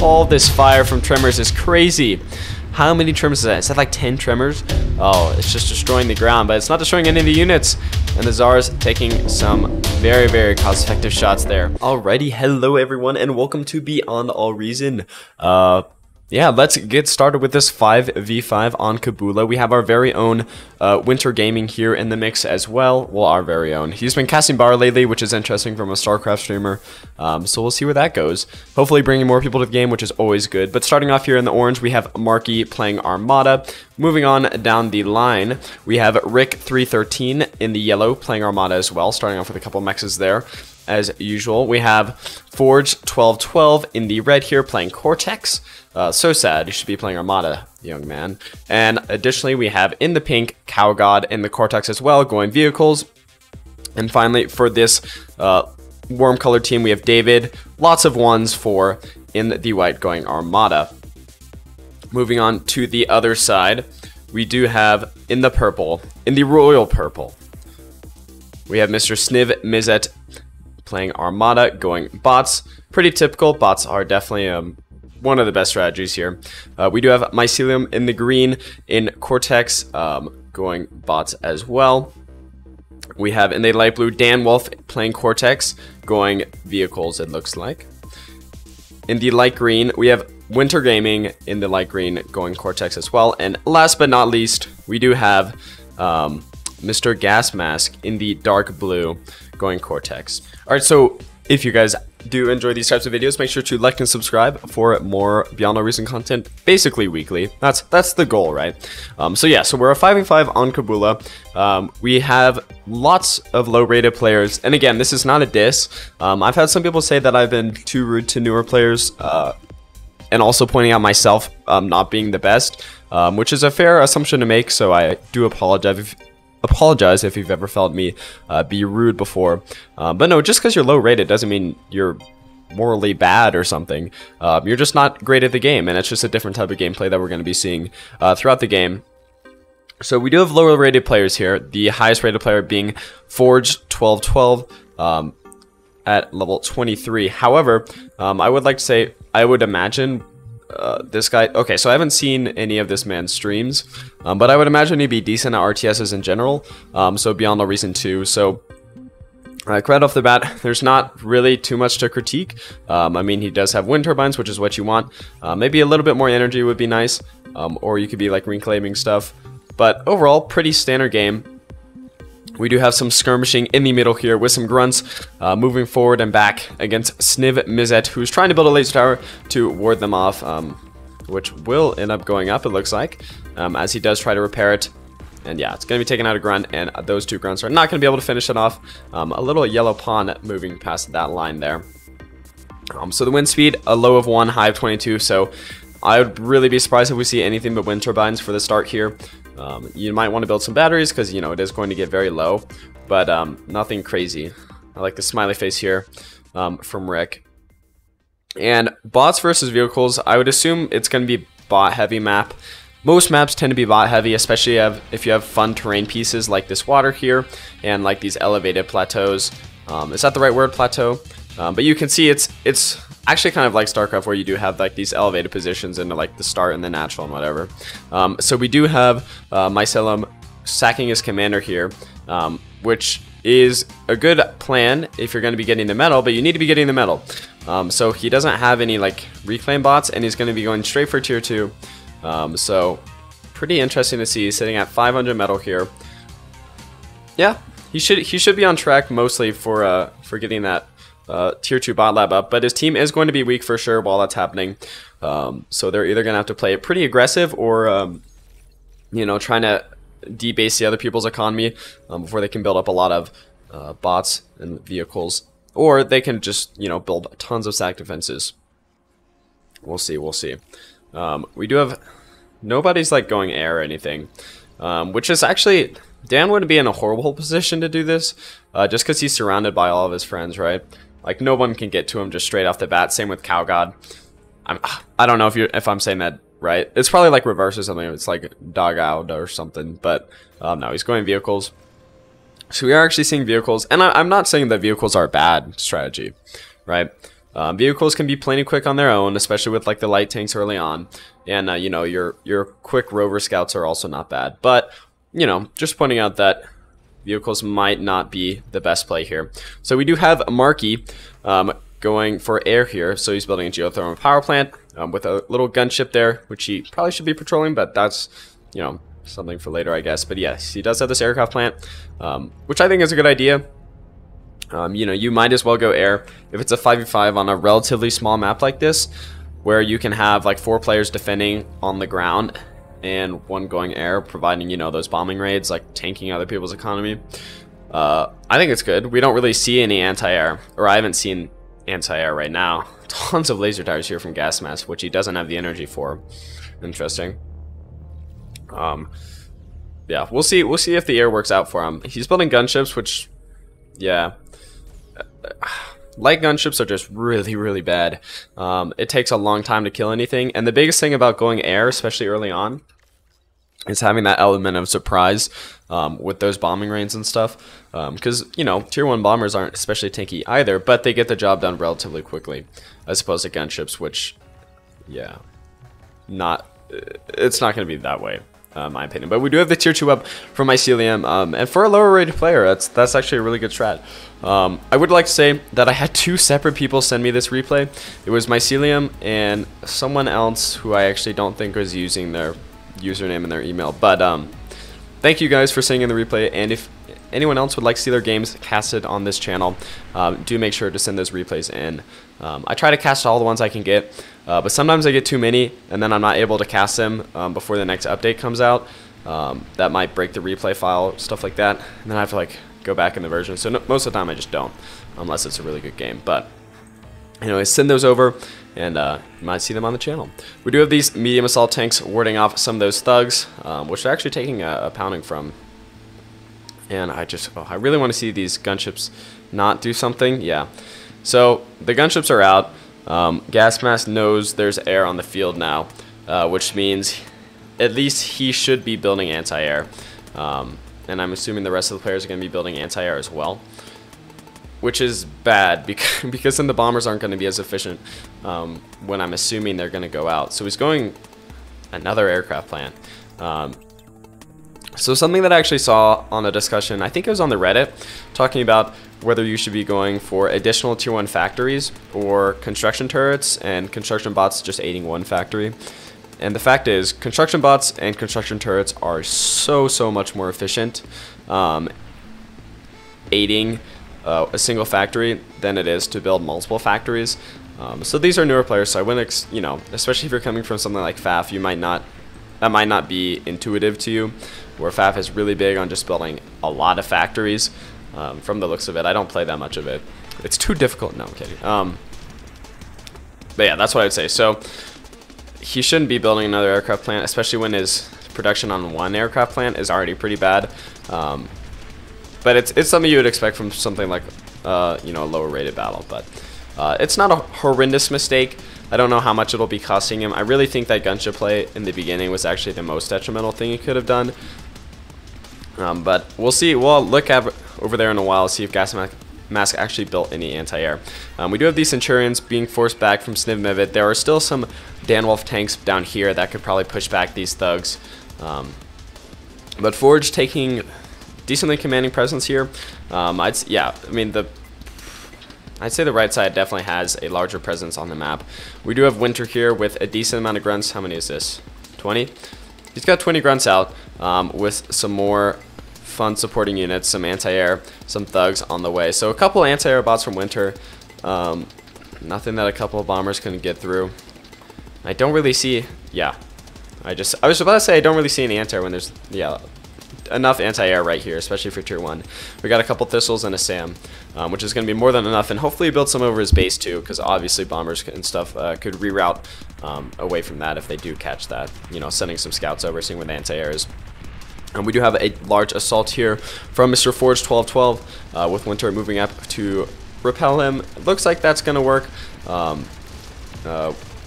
All this fire from tremors is crazy. How many tremors is that? Is that like 10 tremors? Oh, it's just destroying the ground, but it's not destroying any of the units. And the Czar's taking some very, very cost-effective shots there. Alrighty, hello everyone, and welcome to Beyond All Reason. Yeah, let's get started with this 5v5 on Kabula. We have our very own Winter Gaming here in the mix as well. Well, our very own. He's been casting bar lately, which is interesting from a StarCraft streamer. So we'll see where that goes. Hopefully bringing more people to the game, which is always good. But starting off here in the orange, we have Marky playing Armada. Moving on down the line, we have Rick 313 in the yellow playing Armada as well. Starting off with a couple mexes there. As usual, we have Forge 1212 in the red here playing Cortex. So sad, you should be playing Armada, young man. And additionally, we have in the pink Cow God in the Cortex as well, going vehicles. And finally, for this warm colored team, we have David. Lots of ones for in the white going Armada. Moving on to the other side, we do have in the purple, in the royal purple, we have Mr. Sniv Mizet playing Armada, going bots. Pretty typical. Bots are definitely one of the best strategies here. We do have Mycelium in the green in Cortex, going bots as well. We have in the light blue Dan Wolf playing Cortex, going vehicles, it looks like. In the light green, we have Winter Gaming in the light green going Cortex as well. And last but not least, we do have Mr. Gas Mask in the dark blue going Cortex. Alright, so if you guys do enjoy these types of videos, make sure to like and subscribe for more Beyond All Reason content, basically weekly. That's the goal, right? So yeah, so we're a 5v5 on Kabula. We have lots of low-rated players, and again, this is not a diss. I've had some people say that I've been too rude to newer players, and also pointing out myself not being the best, which is a fair assumption to make, so I do apologize if you've ever felt me be rude before. But no, just because you're low rated doesn't mean you're morally bad or something. You're just not great at the game, and it's just a different type of gameplay that we're going to be seeing throughout the game. So we do have lower rated players here, the highest rated player being Forge 1212 at level 23. However, I would like to say, I would imagine this guy, okay, so I haven't seen any of this man's streams, but I would imagine he'd be decent at RTSs in general, so Beyond All Reason 2, so right off the bat, there's not really too much to critique. I mean, he does have wind turbines, which is what you want. Maybe a little bit more energy would be nice, or you could be like reclaiming stuff, but overall, pretty standard game. We do have some skirmishing in the middle here with some grunts moving forward and back against Sniv Mizet, who's trying to build a laser tower to ward them off, which will end up going up, it looks like, as he does try to repair it. And yeah, it's going to be taking out a grunt, and those two grunts are not going to be able to finish it off. A little yellow pawn moving past that line there. So the wind speed, a low of 1, high of 22, so I would really be surprised if we see anything but wind turbines for the start here. You might want to build some batteries because, you know, it is going to get very low, but nothing crazy. I like the smiley face here from Rick. And bots versus vehicles, I would assume it's going to be bot heavy map. Most maps tend to be bot heavy, especially if you have fun terrain pieces like this water here and like these elevated plateaus. Is that the right word, plateau? But you can see it's actually kind of like StarCraft, where you do have like these elevated positions into like the start and the natural and whatever. So we do have Mycelium sacking his commander here, which is a good plan if you're going to be getting the metal, but you need to be getting the metal. So he doesn't have any like reclaim bots, and he's going to be going straight for tier 2. So pretty interesting to see. He's sitting at 500 metal here. Yeah, he should be on track mostly for getting that tier 2 bot lab up, but his team is going to be weak for sure while that's happening. So they're either going to have to play it pretty aggressive, or you know, trying to debase the other people's economy before they can build up a lot of bots and vehicles, or they can just, you know, build tons of stack defenses. We'll see. We do have nobody's like going air or anything, which is actually, Dan wouldn't be in a horrible position to do this, just because he's surrounded by all of his friends, right? Like, no one can get to him just straight off the bat. Same with Cow God. I don't know if I'm saying that right. It's probably like reverse or something. It's like dog out or something. But no, he's going vehicles. So we are actually seeing vehicles. And I'm not saying that vehicles are a bad strategy, right? Vehicles can be plenty quick on their own, especially with like the light tanks early on, and you know, your quick rover scouts are also not bad. But you know, just pointing out that vehicles might not be the best play here. So we do have Marky going for air here. So he's building a geothermal power plant with a little gunship there, which he probably should be patrolling, but that's, you know, something for later, I guess. But yes, he does have this aircraft plant, which I think is a good idea. You know, you might as well go air if it's a 5v5 on a relatively small map like this, where you can have like 4 players defending on the ground and 1 going air, providing, you know, those bombing raids, like tanking other people's economy. I think it's good. We don't really see any anti-air, or I haven't seen anti-air right now. Tons of laser tires here from Gas Mask, which he doesn't have the energy for. Interesting. Yeah, we'll see if the air works out for him. He's building gunships, which, yeah, light gunships are just really bad. It takes a long time to kill anything, and the biggest thing about going air, especially early on, is having that element of surprise with those bombing ranges and stuff, because you know, tier 1 bombers aren't especially tanky either, but they get the job done relatively quickly, as opposed to gunships, which, yeah, it's not going to be that way, in my opinion. But we do have the tier 2 up from Mycelium, and for a lower rated player, that's actually a really good strat. I would like to say that I had 2 separate people send me this replay. It was Mycelium and someone else who I actually don't think was using their username and their email. But thank you guys for sending in the replay, and if anyone else would like to see their games casted on this channel, do make sure to send those replays in. I try to cast all the ones I can get, but sometimes I get too many and then I'm not able to cast them before the next update comes out. That might break the replay file, stuff like that, and then I have to like go back in the version. So most of the time I just don't, unless it's a really good game. But anyway, send those over, and you might see them on the channel. We do have these medium assault tanks warding off some of those thugs, which they're actually taking a pounding from. And I really want to see these gunships not do something. Yeah. So the gunships are out. Gas Mask knows there's air on the field now, which means at least he should be building anti-air. And I'm assuming the rest of the players are going to be building anti-air as well, which is bad because then the bombers aren't going to be as efficient when I'm assuming they're going to go out. So he's going another aircraft plant. So something that I actually saw on a discussion, I think it was on the Reddit, talking about whether you should be going for additional tier 1 factories or construction turrets and construction bots just aiding one factory. And the fact is, construction bots and construction turrets are so much more efficient aiding a single factory than it is to build multiple factories. So these are newer players, so I wouldn't, you know, especially if you're coming from something like FAF, that might not be intuitive to you, where FAF is really big on just building a lot of factories. From the looks of it, I don't play that much of it. It's too difficult. No, I'm kidding. But yeah, that's what I would say. So he shouldn't be building another aircraft plant, especially when his production on one aircraft plant is already pretty bad. But it's something you would expect from something like you know, a lower rated battle. But it's not a horrendous mistake. I don't know how much it'll be costing him. I really think that gunship play in the beginning was actually the most detrimental thing he could have done. But we'll see. We'll look at over there in a while, see if Gas Mask actually built any anti-air. We do have these Centurions being forced back from Sniv Mivit. There are still some Danwolf tanks down here that could probably push back these thugs. But Forge taking decently commanding presence here. I'd say the right side definitely has a larger presence on the map. We do have Winter here with a decent amount of grunts. How many is this? 20? He's got 20 grunts out with some more fun supporting units, some anti-air, some thugs on the way. So a couple anti-air bots from Winter. Nothing that a couple of bombers can get through. I don't really see, yeah. I was about to say I don't really see any anti-air when there's, yeah, enough anti-air right here, especially for tier 1. We got a couple Thistles and a Sam, which is going to be more than enough, and hopefully build some over his base too, because obviously bombers and stuff could reroute away from that if they do catch that, you know, sending some scouts over, seeing where the anti-air is. And we do have a large assault here from Mr. Forge 1212 with Winter moving up to repel him. It looks like that's going to work.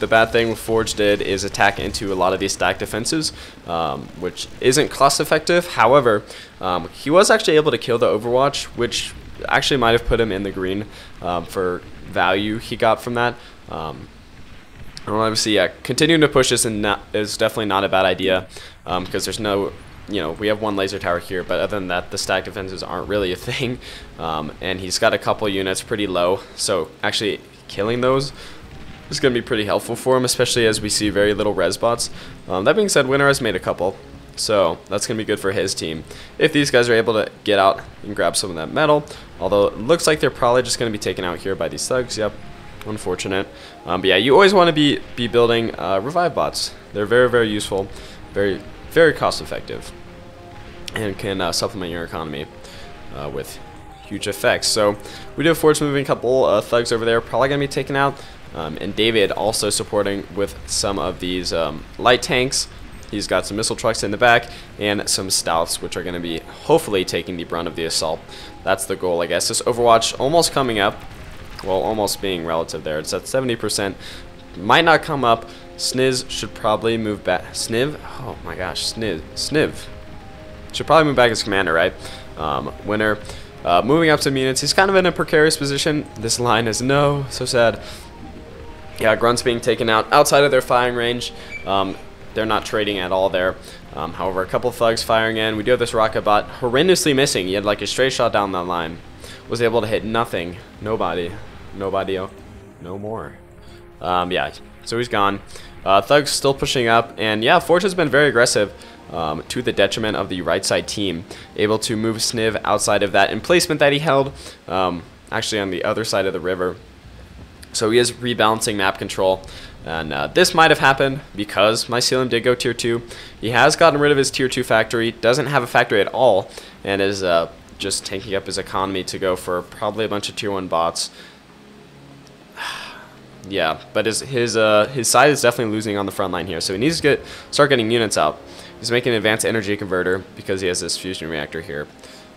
The bad thing with Forge did is attack into a lot of these stack defenses, which isn't cost effective. However, he was actually able to kill the Overwatch, which actually might have put him in the green for value he got from that. And obviously, yeah, continuing to push this is definitely not a bad idea, because there's no, we have one laser tower here, but other than that, the stack defenses aren't really a thing. And he's got a couple units pretty low, so actually killing those is going to be pretty helpful for him, especially as we see very little res bots. That being said, Winner has made a couple, so that's going to be good for his team if these guys are able to get out and grab some of that metal, although it looks like they're probably just going to be taken out here by these thugs. Yep, unfortunate. But yeah, you always want to be building revive bots. They're very, very useful, very, very cost effective, and can supplement your economy with huge effects. So we do have Forge moving a couple thugs over there, probably going to be taken out. And David also supporting with some of these light tanks. He's got some missile trucks in the back and some stouts, which are going to be hopefully taking the brunt of the assault. That's the goal, I guess. This Overwatch almost coming up. Well, almost being relative there. It's at 70%. Might not come up. Sniz should probably move back. Sniv? Oh my gosh, Sniv. Should probably move back as commander, right? Winner. Moving up some units. He's kind of in a precarious position. This line is no. So sad. Yeah, Grunt's being taken out outside of their firing range. They're not trading at all there. However, a couple thugs firing in. We do have this rocket bot horrendously missing. He had like a straight shot down that line. Was able to hit nothing. Nobody. Oh, no more. Yeah, so he's gone. Thugs still pushing up. And yeah, Forge has been very aggressive to the detriment of the right side team. Able to move Sniv outside of that emplacement that he held. Actually on the other side of the river. So he is rebalancing map control, and this might have happened because Mycelium did go tier 2. He has gotten rid of his tier 2 factory, doesn't have a factory at all, and is just tanking up his economy to go for probably a bunch of tier 1 bots. Yeah, but his side is definitely losing on the front line here, so he needs to start getting units out. He's making an advanced energy converter because he has this fusion reactor here.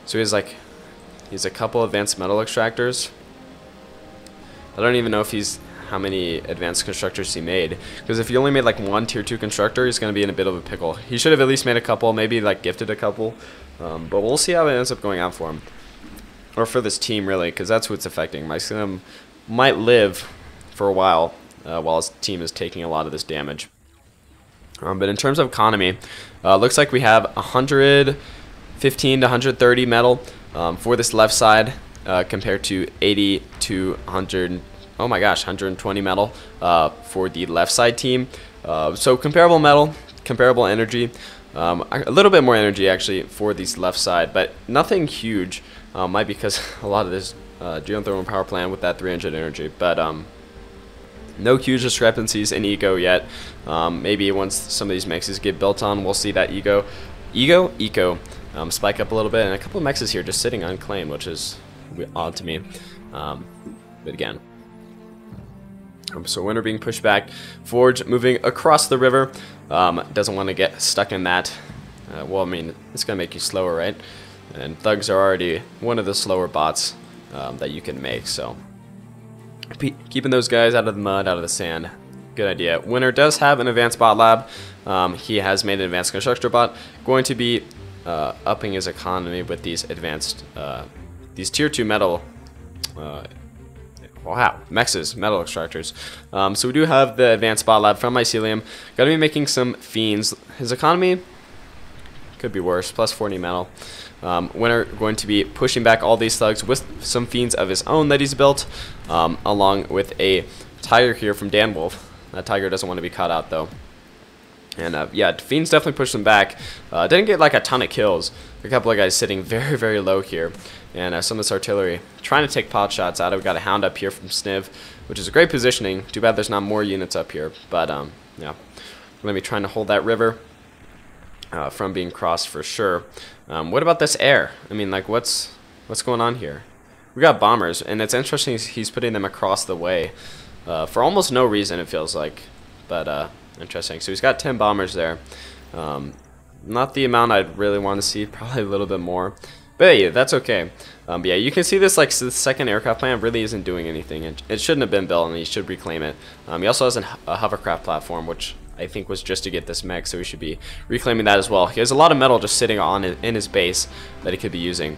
So he's a couple advanced metal extractors. I don't even know if how many advanced constructors he made, because if he only made like one tier 2 constructor, he's going to be in a bit of a pickle. He should have at least made a couple, maybe like gifted a couple, but we'll see how it ends up going out for him, or for this team really, because that's what's affecting. Mycelium might live for a while his team is taking a lot of this damage. But in terms of economy, looks like we have 115 to 130 metal for this left side. Compared to 80 to 100, oh my gosh, 120 metal for the left side team. So comparable metal, comparable energy, a little bit more energy actually for this left side, but nothing huge. Might be because a lot of this geothermal power plant with that 300 energy, but no huge discrepancies in ego yet. Maybe once some of these mexes get built on, we'll see that eco spike up a little bit, and a couple of mexes here just sitting unclaimed, which is odd to me, but again. So Winter being pushed back, Forge moving across the river, doesn't want to get stuck in that. Well, I mean, it's gonna make you slower, right? And thugs are already one of the slower bots that you can make, so keeping those guys out of the mud, out of the sand, good idea. Winter does have an advanced bot lab. He has made an advanced constructor bot, going to be upping his economy with these advanced these tier 2 metal, wow, mexes, metal extractors. So we do have the advanced bot lab from Mycelium. Got to be making some fiends. His economy could be worse, plus 40 metal. Winner going to be pushing back all these thugs with some fiends of his own that he's built, along with a tiger here from Dan Wolf. That tiger doesn't want to be caught out though. And yeah, fiends definitely pushed them back. Didn't get like a ton of kills. A couple of guys sitting very, very low here. And some of this artillery trying to take pot shots out. We've got a hound up here from Sniv, which is a great positioning. Too bad there's not more units up here. But yeah, we're going to be trying to hold that river from being crossed for sure. What about this air? I mean, like, what's going on here? We got bombers, and it's interesting he's putting them across the way for almost no reason, it feels like. But interesting. So he's got 10 bombers there. Not the amount I'd really want to see, probably a little bit more. But yeah, that's okay. But yeah, you can see this, like, the second aircraft plant really isn't doing anything. It shouldn't have been built, and he should reclaim it. He also has a hovercraft platform, which I think was just to get this mech, so he should be reclaiming that as well. He has a lot of metal just sitting on in his base that he could be using.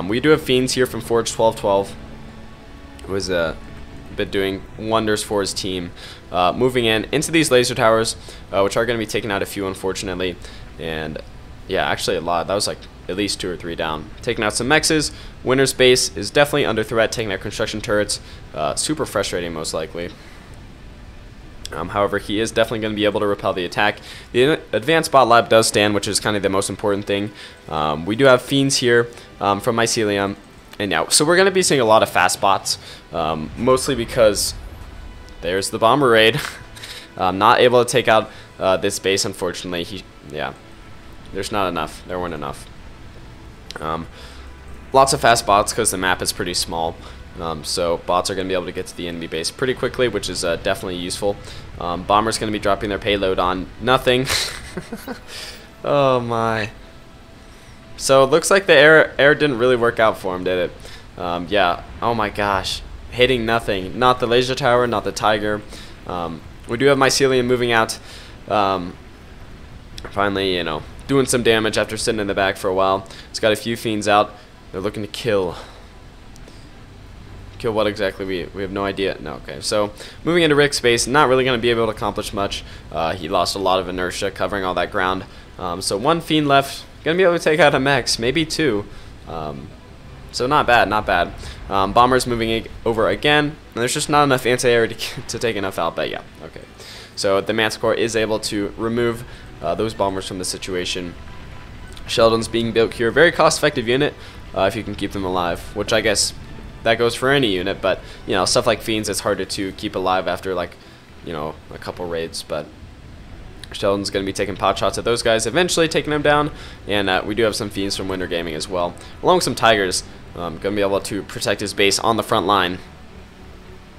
We do have fiends here from Forge 1212. It was been doing wonders for his team. Moving into these laser towers, which are going to be taking out a few, unfortunately. And yeah, actually a lot. That was like at least 2 or 3 down. Taking out some mexes. Winner's base is definitely under threat, taking out construction turrets. Super frustrating, most likely. However, he is definitely going to be able to repel the attack. The advanced bot lab does stand, which is kind of the most important thing. We do have fiends here from Mycelium. And yeah, so we're going to be seeing a lot of fast bots, mostly because there's the bomber raid. Not able to take out this base, unfortunately. Yeah, there's not enough. There weren't enough. Lots of fast bots because the map is pretty small. So bots are going to be able to get to the enemy base pretty quickly, which is definitely useful. Bomber's going to be dropping their payload on nothing. Oh my. So it looks like the air didn't really work out for him, did it? Yeah. Oh my gosh. Hitting nothing. Not the laser tower, not the tiger. We do have Mycelium moving out. Finally, you know, doing some damage after sitting in the back for a while. It's got a few fiends out. They're looking to kill. Kill what exactly? We have no idea. No, okay. So moving into Rick's base, not really going to be able to accomplish much. He lost a lot of inertia covering all that ground. So 1 fiend left. Going to be able to take out a Mex, maybe 2. So not bad, not bad. Bomber's moving over again. And there's just not enough anti-air to take enough out, but yeah, okay. So the Manticore is able to remove those bombers from the situation. Sheldon's being built here. Very cost-effective unit if you can keep them alive, which I guess that goes for any unit, but you know, stuff like fiends, it's harder to keep alive after, like, you know, a couple raids. But Sheldon's going to be taking pot shots at those guys, eventually taking them down. And we do have some fiends from Winter Gaming as well, along with some tigers. Going to be able to protect his base on the front line.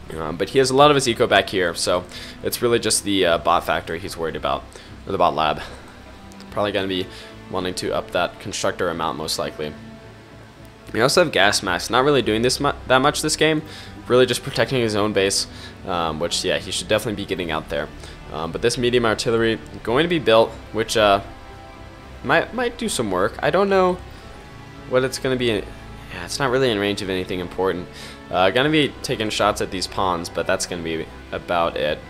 But he has a lot of his eco back here, so it's really just the bot factory he's worried about, or the bot lab. Probably going to be wanting to up that constructor amount, most likely. We also have Gas Mask, not really doing that much this game, really just protecting his own base, which, yeah, he should definitely be getting out there. But this medium artillery going to be built, which might do some work. I don't know what it's going to be. Yeah, it's not really in range of anything important. Going to be taking shots at these pawns, but that's going to be about it.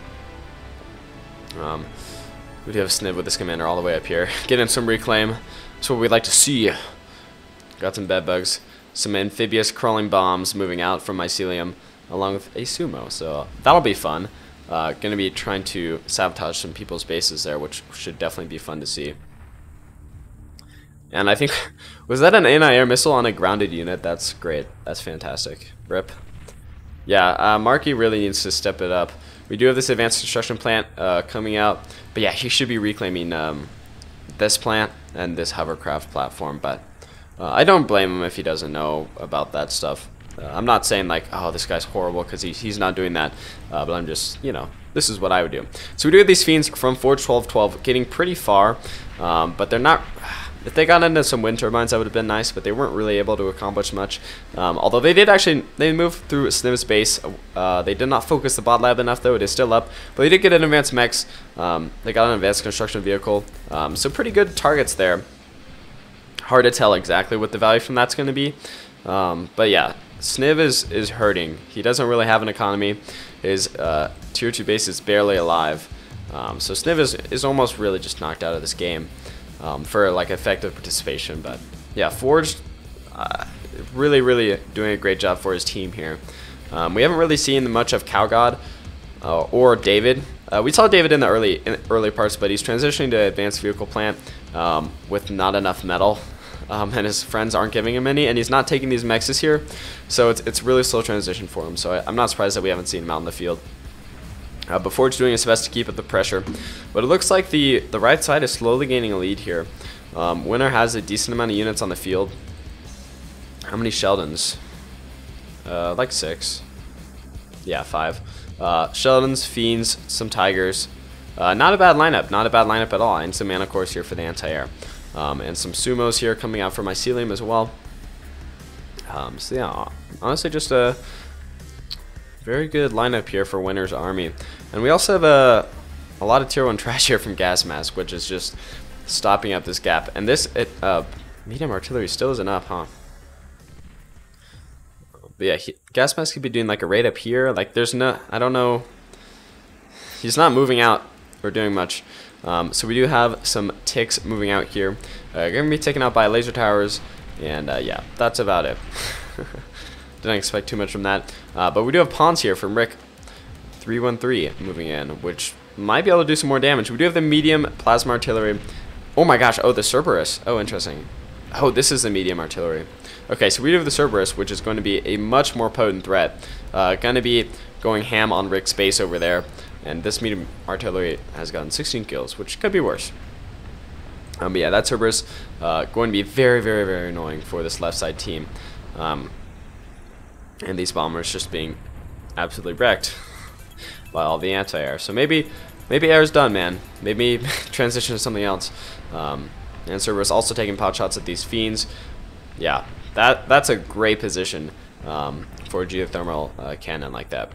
We do have Sniv with this commander all the way up here, getting some reclaim. That's what we'd like to see. Got some bed bugs. Some amphibious crawling bombs moving out from Mycelium, along with a sumo, so that'll be fun. Going to be trying to sabotage some people's bases there, which should definitely be fun to see. And I think, was that an anti-air missile on a grounded unit? That's great. That's fantastic. RIP. Yeah, Marky really needs to step it up. We do have this advanced construction plant coming out, but yeah, he should be reclaiming this plant and this hovercraft platform, but I don't blame him if he doesn't know about that stuff. I'm not saying like, oh, this guy's horrible because he's not doing that, but I'm just, you know, this is what I would do. So we do have these fiends from Forge 1212 getting pretty far, but they're not. If they got into some wind turbines, that would have been nice, but they weren't really able to accomplish much. Although they did actually, they moved through Sniv's base. They did not focus the bot lab enough, though. It is still up, but they did get an advanced mechs. They got an advanced construction vehicle, so pretty good targets there. Hard to tell exactly what the value from that's going to be, but yeah, Sniv is hurting. He doesn't really have an economy. His tier 2 base is barely alive, so Sniv is almost really just knocked out of this game for like effective participation. But yeah, Forged really doing a great job for his team here. We haven't really seen much of Cowgod or David. We saw David in the early parts, but he's transitioning to advanced vehicle plant with not enough metal. And his friends aren't giving him any, and he's not taking these mexes here, so it's really slow transition for him. So I'm not surprised that we haven't seen him out in the field. But Forge doing his best to keep up the pressure, but it looks like the right side is slowly gaining a lead here. Winner has a decent amount of units on the field. How many Sheldons? Like 6. Yeah, 5. Sheldons, Fiends, some Tigers. Not a bad lineup, not a bad lineup at all, and some Manticores here for the anti-air. And some sumos here coming out for Mycelium as well. So yeah, honestly just a very good lineup here for Winner's army. And we also have a lot of tier 1 trash here from Gas Mask, which is just stopping up this gap. And this medium artillery still isn't up, huh? But yeah, Gas Mask could be doing like a raid up here. Like there's no, I don't know. He's not moving out or doing much. So we do have some ticks moving out here. Going to be taken out by laser towers. And yeah, that's about it. Didn't expect too much from that. But we do have pawns here from Rick 313 moving in, which might be able to do some more damage. We do have the medium plasma artillery. Oh my gosh, oh, the Cerberus. Oh, interesting. Oh, this is the medium artillery. Okay, so we do have the Cerberus, which is going to be a much more potent threat. Going to be going ham on Rick's base over there. And this medium artillery has gotten 16 kills, which could be worse. But yeah, that Cerberus going to be very, very, very annoying for this left side team. And these bombers just being absolutely wrecked by all the anti-air. So maybe air's done, man. Maybe transition to something else. And Cerberus also taking pot shots at these fiends. Yeah, that's a great position for a geothermal cannon like that.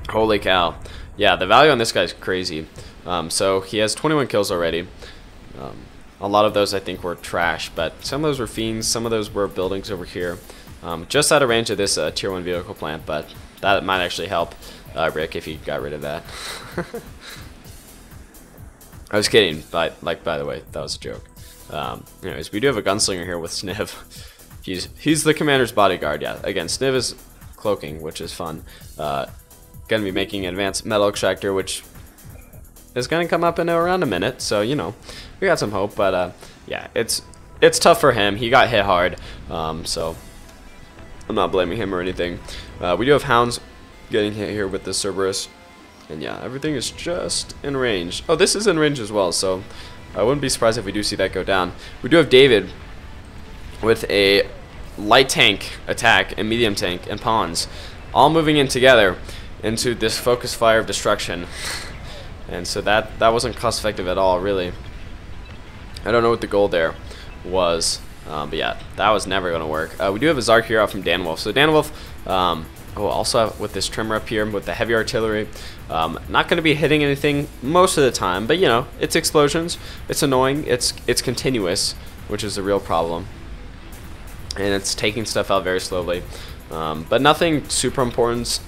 Holy cow. Yeah, the value on this guy's crazy. So he has 21 kills already. A lot of those I think were trash, but some of those were fiends, some of those were buildings over here. Just out of range of this tier 1 vehicle plant, but that might actually help Rick if he got rid of that. I was kidding, but by the way, that was a joke. Anyways, we do have a gunslinger here with Sniv. He's the commander's bodyguard. Yeah, again, Sniv is cloaking, which is fun. Gonna be making an advanced metal extractor, which is gonna come up in around a minute. So you know, we got some hope. But yeah, it's tough for him. He got hit hard. So I'm not blaming him or anything. We do have hounds getting hit here with the Cerberus, and yeah, everything is just in range. Oh, this is in range as well. So I wouldn't be surprised if we do see that go down. We do have David with a light tank attack and medium tank and pawns, all moving in together into this focus fire of destruction. And so that wasn't cost effective at all, really. I don't know what the goal there was, but yeah, that was never going to work. We do have a Zark here out from Danwolf. So Danwolf, also with this trimmer up here with the heavy artillery, not going to be hitting anything most of the time, but you know, it's explosions, it's annoying, it's continuous, which is the real problem, and it's taking stuff out very slowly. But nothing super important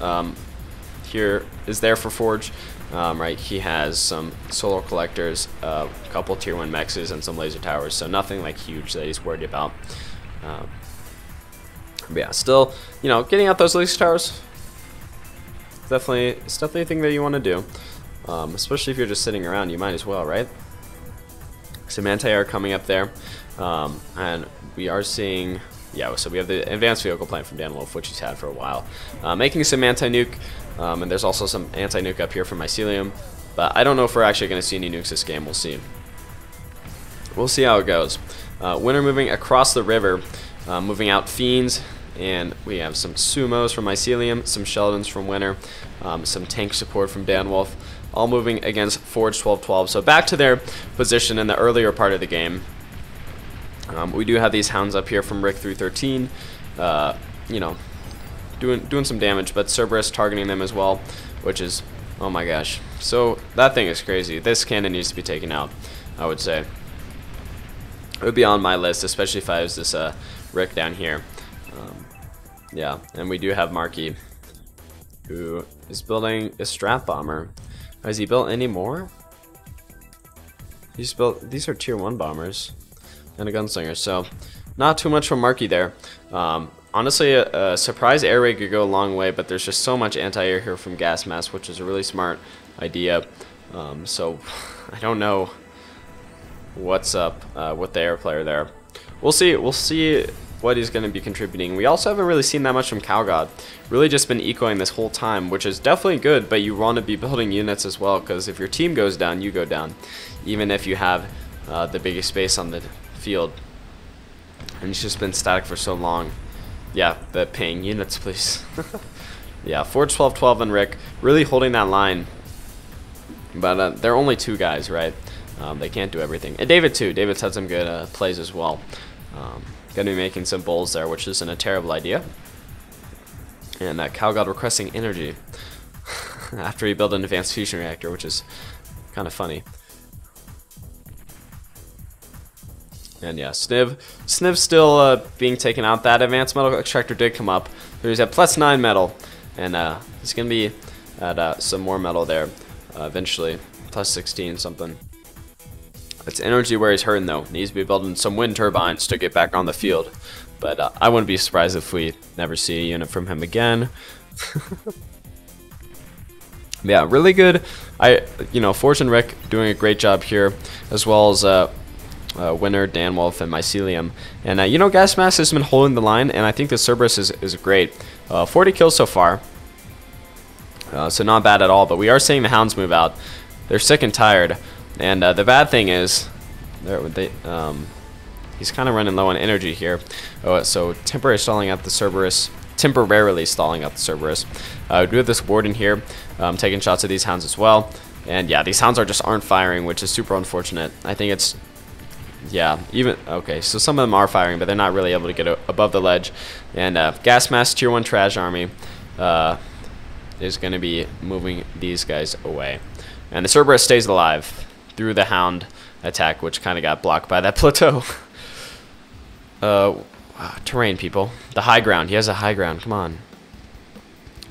here is there for Forge. Right, he has some solar collectors, a couple tier 1 mexes, and some laser towers, so nothing like huge that he's worried about. But yeah, still, you know, getting out those laser towers, it's definitely a thing that you want to do, especially if you're just sitting around. You might as well, right? Some anti-air coming up there, and we are seeing. Yeah, so we have the advanced vehicle plant from Danwolf, which he's had for a while. Making some anti-nuke, and there's also some anti-nuke up here from Mycelium. But I don't know if we're actually going to see any nukes this game. We'll see. We'll see how it goes. Winter moving across the river, moving out fiends, and we have some Sumos from Mycelium, some Sheldons from Winter, some tank support from Danwolf, all moving against Forge 1212. So back to their position in the earlier part of the game. We do have these hounds up here from Rick 313, you know, doing some damage, but Cerberus targeting them as well, which is, oh my gosh. So that thing is crazy. This cannon needs to be taken out, I would say. It would be on my list, especially if I was this Rick down here. Yeah, and we do have Marky, who is building a strap bomber. Has he built any more? He's built, these are tier 1 bombers and a gunslinger, so not too much from Marky there. Honestly, a surprise air raid could go a long way, but there's just so much anti-air here from Gas Mask, which is a really smart idea. So I don't know what's up with the air player there. We'll see what he's going to be contributing. We also haven't really seen that much from Cowgod. Really just been ecoing this whole time, which is definitely good, but you want to be building units as well, because if your team goes down, you go down, even if you have the biggest space on the field. And it's just been static for so long. Yeah, the ping units, please. Yeah, Forge 1212 and Rick really holding that line, but they're only 2 guys, right? They can't do everything. And David too. David's had some good plays as well. Gonna be making some bowls there, which isn't a terrible idea. And Cowgod requesting energy after he built an advanced fusion reactor, which is kind of funny. And yeah, Sniv still being taken out. That advanced metal extractor did come up. He's at +9 metal, and he's gonna be at some more metal there eventually, +16 something. It's energy where he's hurting though. Needs to be building some wind turbines to get back on the field. But I wouldn't be surprised if we never see a unit from him again. Yeah, really good. Forge and Rick doing a great job here, as well as Winner, Dan Wolf, and Mycelium. And Gas Mask has been holding the line, and I think the Cerberus is great. 40 kills so far, so not bad at all. But we are seeing the Hounds move out. They're sick and tired, and the bad thing is, he's kind of running low on energy here. So temporarily stalling out the Cerberus. We do have this Warden here, taking shots at these Hounds as well. And yeah, these Hounds aren't firing, which is super unfortunate. I think it's, okay, so some of them are firing, but they're not really able to get above the ledge. And Gas Mask Tier 1 Trash Army is going to be moving these guys away. And the Cerberus stays alive through the Hound attack, which kind of got blocked by that plateau. Terrain, people. The high ground. He has a high ground. Come on.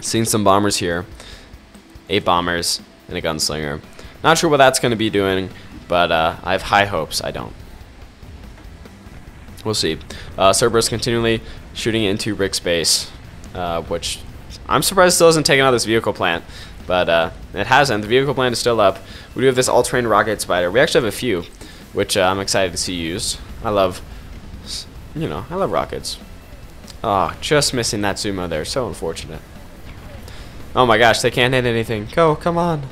Seen some bombers here. 8 bombers and a gunslinger. Not sure what that's going to be doing, but I have high hopes. I don't. We'll see. Cerberus continually shooting into Rick's base, which I'm surprised still hasn't taken out this vehicle plant, but it hasn't. The vehicle plant is still up. We do have this all-terrain rocket spider. We actually have a few, which I'm excited to see used. I love rockets. Oh, just missing that Sumo there. So unfortunate. Oh my gosh, they can't hit anything. Go, come on.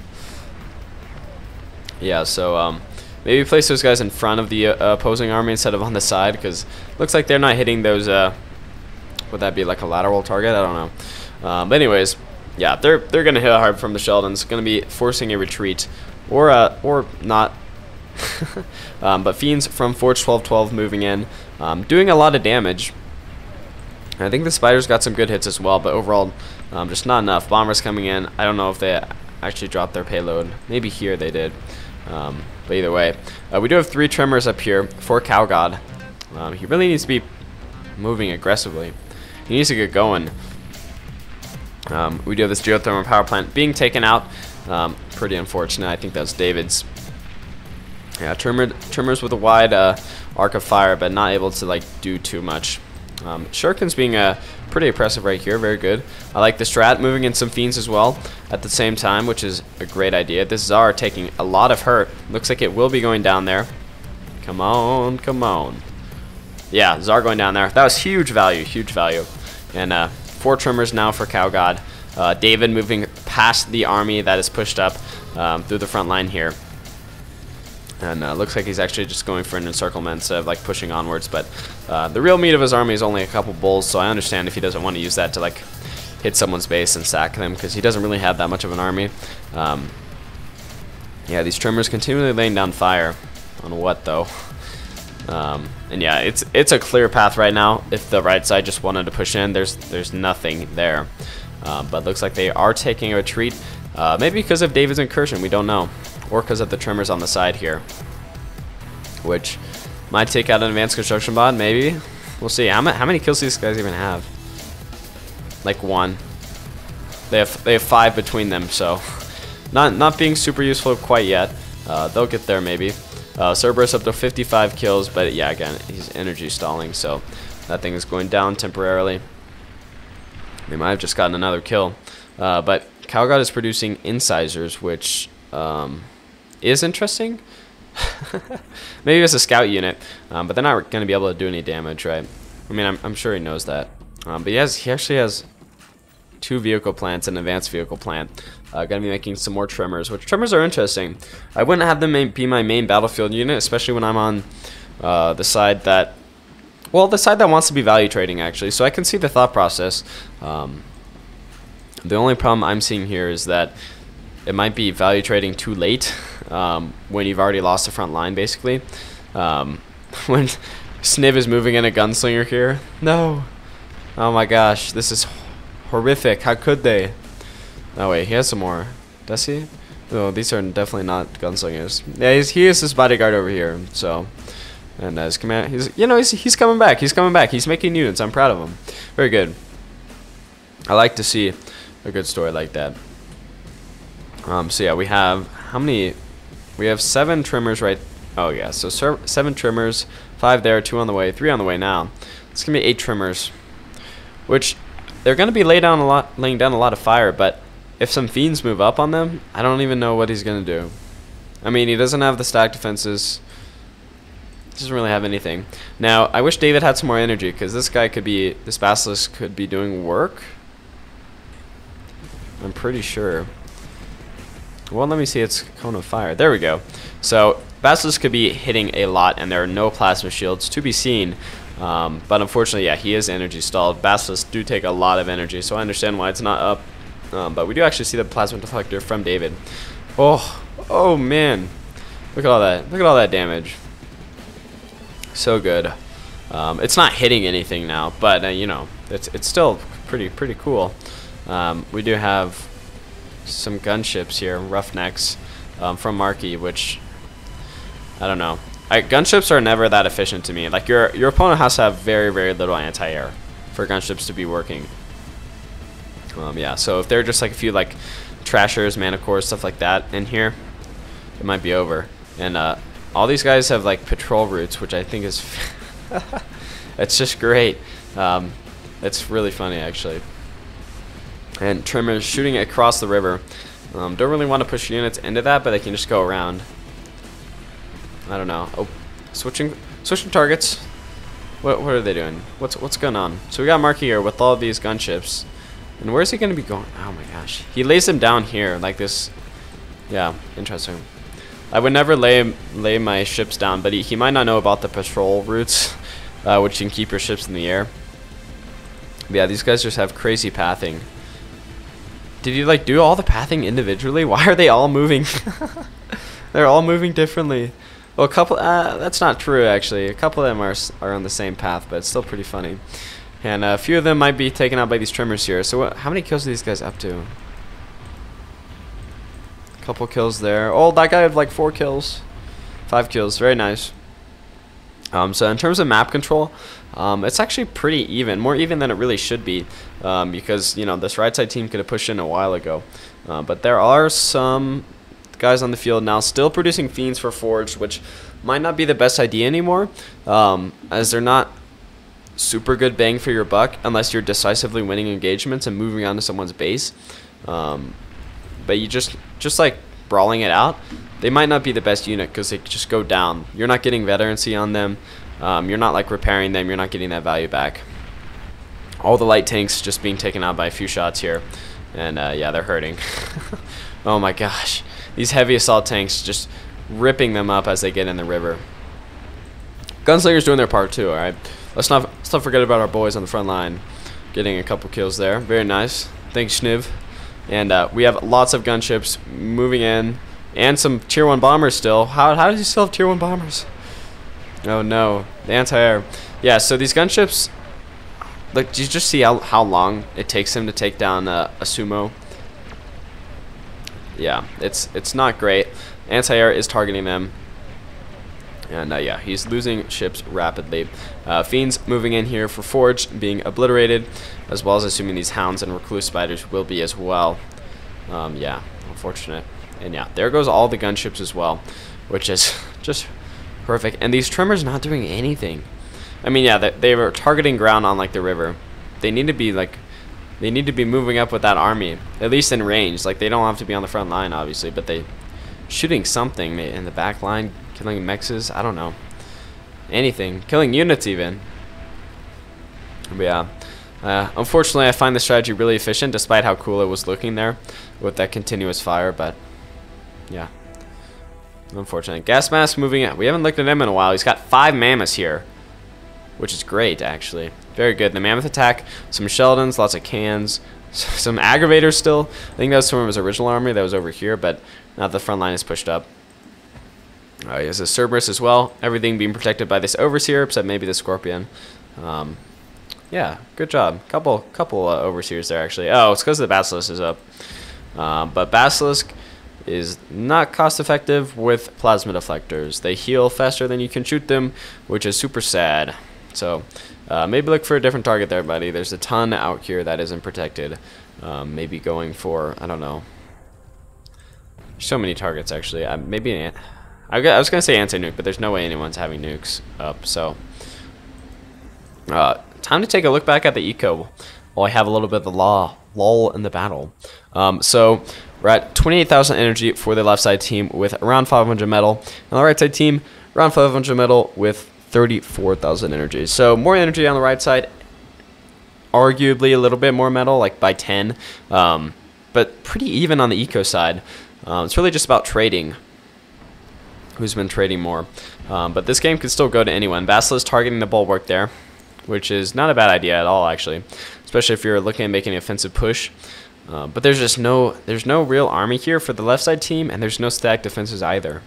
Yeah, so maybe place those guys in front of the opposing army instead of on the side, because looks like they're not hitting those. Would that be like a lateral target? I don't know. But anyways, yeah, they're gonna hit hard from the Sheldons. Gonna be forcing a retreat, or not. But Fiends from Forge 1212 moving in, doing a lot of damage. I think the Spiders got some good hits as well, but overall, just not enough. Bombers coming in. I don't know if they actually dropped their payload. Maybe here they did. But either way, we do have 3 Tremors up here for Cow God. He really needs to be moving aggressively. He needs to get going. We do have this geothermal power plant being taken out. Pretty unfortunate. I think that's David's. Yeah, Tremors with a wide arc of fire, but not able to do too much. Shuriken's being pretty impressive right here. Very good. I like the strat, moving in some Fiends as well at the same time, which is a great idea. This Czar taking a lot of hurt. Looks like it will be going down there. Come on, come on. Yeah, Czar going down there. That was huge value, huge value. And 4 Tremors now for Cow God. David moving past the army that is pushed up through the front line here. And looks like he's actually just going for an encirclement instead of pushing onwards. But the real meat of his army is only a couple bulls, so I understand if he doesn't want to use that to hit someone's base and sack them, because he doesn't really have that much of an army. Yeah, these Tremors continually laying down fire. On what though? And yeah, it's a clear path right now. If the right side just wanted to push in, there's nothing there. But looks like they are taking a retreat. Maybe because of David's incursion, we don't know. Or because of the Tremors on the side here, which might take out an advanced construction bot. Maybe we'll see. How many kills do these guys even have? Like 1. They have 5 between them, so not being super useful quite yet. They'll get there maybe. Cerberus up to 55 kills, but yeah, again, he's energy stalling, so that thing is going down temporarily. They might have just gotten another kill, but Cow God is producing incisors, which is interesting. Maybe it's a scout unit, but they're not going to be able to do any damage, right? I mean, I'm sure he knows that. But he actually has 2 vehicle plants and an advanced vehicle plant. Going to be making some more Tremors, which Tremors are interesting. I wouldn't have them be my main battlefield unit, especially when I'm on the side that, well, the side that wants to be value trading, actually. So I can see the thought process. The only problem I'm seeing here is that it might be value trading too late when you've already lost the front line, basically. When Sniv is moving in a gunslinger here. No. Oh my gosh, this is horrific. How could they? Oh wait, he has some more. Does he? No, these are definitely not gunslingers. Yeah, he is his bodyguard over here. So And his command, he's coming back. He's coming back. He's making units. I'm proud of him. Very good. I like to see a good story like that. So yeah, we have how many? We have 7 trimmers, right? Oh yeah, so 7 trimmers, 5 there, 2 on the way, 3 on the way now. It's gonna be 8 trimmers, which they're gonna be laying down a lot of fire. But if some fiends move up on them, I don't even know what he's gonna do. I mean, he doesn't have the stack defenses. Doesn't really have anything. Now, I wish David had some more energy, because this Basilisk could be doing work. I'm pretty sure. Well, let me see its cone of fire. There we go. So, Basilisk could be hitting a lot, and there are no plasma shields to be seen. But unfortunately, yeah, he is energy stalled. Basilisks do take a lot of energy, so I understand why it's not up. But we do actually see the plasma deflector from David. Oh man. Look at all that. Look at all that damage. So good. It's not hitting anything now, but it's still pretty cool. We do have some gunships here, roughnecks, from Markey, which I don't know. Gunships are never that efficient to me. Like your opponent has to have very little anti-air for gunships to be working. Yeah. So if they're just like a few like trashers, manticores, stuff like that in here, it might be over. And all these guys have like patrol routes, which I think is it's just great. It's really funny actually. And trimmers shooting across the river. Don't really want to push units into that, but they can just go around. I don't know. Oh, switching targets. What are they doing? What's going on? So we got Markey here with all of these gunships. And where's he going to be going? Oh my gosh. He lays them down here like this. Yeah, interesting. I would never lay my ships down, but he might not know about the patrol routes, which can keep your ships in the air. But yeah, these guys just have crazy pathing. Did you like do all the pathing individually? Why are they all moving? They're all moving differently. Well, a couple. That's not true actually. A couple of them are on the same path, but it's still pretty funny. And a few of them might be taken out by these trimmers here. So how many kills are these guys up to? Couple kills there. Oh, that guy had like 4 kills. 5 kills. Very nice. So in terms of map control, it's actually pretty even. More even than it really should be. Because, this right side team could have pushed in a while ago. But there are some guys on the field now still producing fiends for Forged, which might not be the best idea anymore. As they're not super good bang for your buck unless you're decisively winning engagements and moving on to someone's base. But you just like brawling it out, they might not be the best unit because they just go down. You're not getting veterancy on them. You're not like repairing them. You're not getting that value back. All the light tanks just being taken out by a few shots here. And yeah, they're hurting. Oh my gosh. These heavy assault tanks just ripping them up as they get in the river. Gunslingers doing their part too, alright? Let's not forget about our boys on the front line. Getting a couple kills there. Very nice. Thanks, Schniv. And we have lots of gunships moving in, and some tier 1 bombers still. How does he still have tier 1 bombers? Oh no, the anti-air. Yeah, so these gunships, like, do you just see how long it takes him to take down a sumo? Yeah, it's not great. Anti-air is targeting them. And yeah, he's losing ships rapidly. Fiends moving in here for Forge, being obliterated, as well as assuming these hounds and recluse spiders will be as well. Yeah, unfortunate. And yeah, there goes all the gunships as well, which is just perfect. And these trimmers not doing anything. I mean, yeah, they were targeting ground on like the river. They need to be like, they need to be moving up with that army, at least in range. Like they don't have to be on the front line, obviously, but they shooting something in the back line. Killing mexes, I don't know. Anything. Killing units even. But yeah. Unfortunately, I find the strategy really efficient despite how cool it was looking there with that continuous fire, but yeah. Unfortunate. Gas mask moving in. We haven't looked at him in a while. He's got 5 mammoths here, which is great, actually. Very good. The mammoth attack, some Sheldons, lots of cans, some aggravators still. I think that was from his original army that was over here, but now the front line is pushed up. He has a Cerberus as well. Everything being protected by this Overseer, except maybe the Scorpion. Yeah, good job. Couple Overseers there, actually. Oh, it's because the Basilisk is up. But Basilisk is not cost effective with plasma deflectors. They heal faster than you can shoot them, which is super sad. So maybe look for a different target there, buddy. There's a ton out here that isn't protected. Maybe going for, I don't know. So many targets actually. Maybe I was gonna say anti-nuke, but there's no way anyone's having nukes up. So time to take a look back at the eco while I have a little bit of the lull in the battle. So we're at 28,000 energy for the left side team with around 500 metal, and the right side team around 500 metal with 34,000 energy. So more energy on the right side, arguably a little bit more metal, like by 10, but pretty even on the eco side. It's really just about trading. Who's been trading more? But this game could still go to anyone. Basilisk targeting the bulwark there, which is not a bad idea at all, actually, especially if you're looking at making an offensive push. But there's no real army here for the left side team, and there's no stacked defenses either.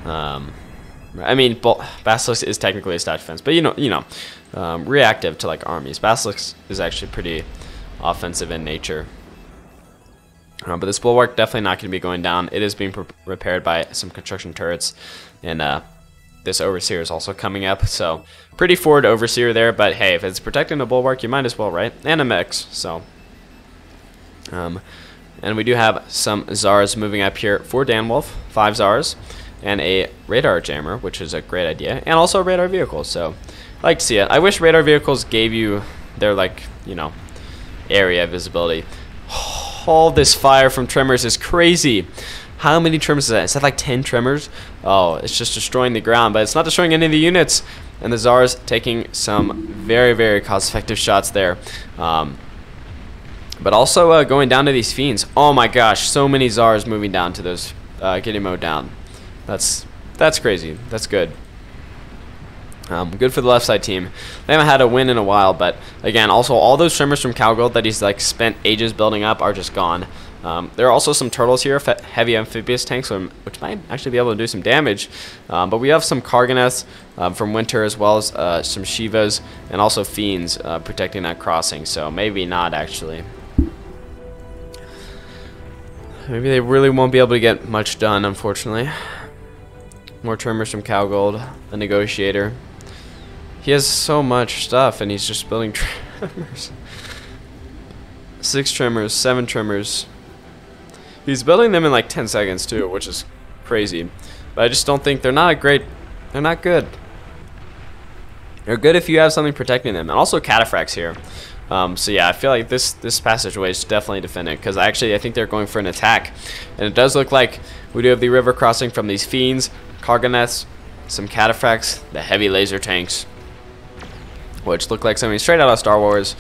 I mean, Basilisk is technically a stacked defense, but reactive to like armies. Basilisk is actually pretty offensive in nature. But this bulwark definitely not going to be going down. It is being repaired by some construction turrets, and this overseer is also coming up. So pretty forward overseer there, but hey, if it's protecting a bulwark, you might as well, right? And a mix. So, and we do have some Zars moving up here for Danwolf, 5 Zars, and a radar jammer, which is a great idea, and also radar vehicles. So I like to see it. I wish radar vehicles gave you their area visibility. All this fire from tremors is crazy. How many tremors is that? Is that like 10 tremors? Oh, it's just destroying the ground, but it's not destroying any of the units. And the Zars taking some very, very cost-effective shots there. But also going down to these fiends. Oh my gosh, so many Zars moving down to those, getting mowed down. That's crazy. That's good. Good for the left side team. They haven't had a win in a while, but again, also all those tremors from Cowgold that he's like spent ages building up are just gone. There are also some turtles here, heavy amphibious tanks, which might actually be able to do some damage. But we have some Karganeths from Winter, as well as some Shivas and also Fiends protecting that crossing. So maybe not actually. Maybe they really won't be able to get much done, unfortunately. More tremors from Cowgold, a negotiator. He has so much stuff, and he's just building tremors. 6 tremors, 7 tremors. He's building them in like 10 seconds too, which is crazy. But I just don't think they're not great. They're not good. They're good if you have something protecting them, and also cataphracts here. So yeah, I feel like this passageway is definitely defended, because I think they're going for an attack, and it does look like we do have the river crossing from these fiends, Karganeths, some cataphracts, the heavy laser tanks, which look like something straight out of Star Wars,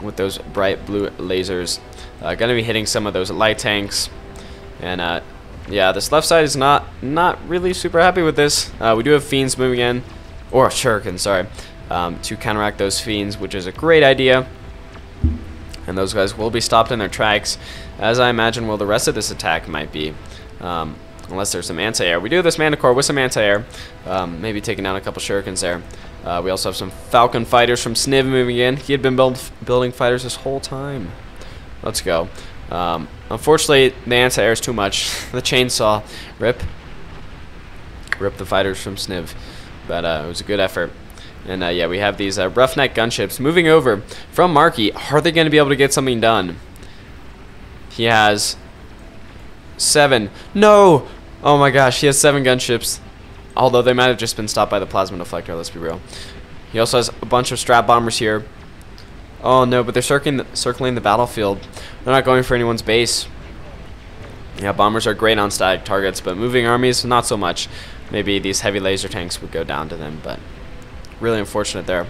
with those bright blue lasers. Gonna be hitting some of those light tanks, and yeah, this left side is not really super happy with this. We do have fiends moving in, or shurikens, sorry, to counteract those fiends, which is a great idea. And those guys will be stopped in their tracks, as I imagine will the rest of this attack might be. Unless there's some anti-air. We do have this Manticore with some anti-air. Maybe taking down a couple shurikens there. We also have some Falcon fighters from Sniv moving in. He had been building fighters this whole time. Let's go. Unfortunately, the anti-air is too much. The chainsaw. Rip the fighters from Sniv. But it was a good effort. And yeah, we have these roughneck gunships moving over from Marky. Are they going to be able to get something done? He has 7. No! Oh my gosh, he has 7 gunships. Although they might have just been stopped by the plasma deflector, let's be real. He also has a bunch of strap bombers here. Oh no, but they're circling the battlefield. They're not going for anyone's base. Yeah, bombers are great on static targets, but moving armies, not so much. Maybe these heavy laser tanks would go down to them, but really unfortunate there.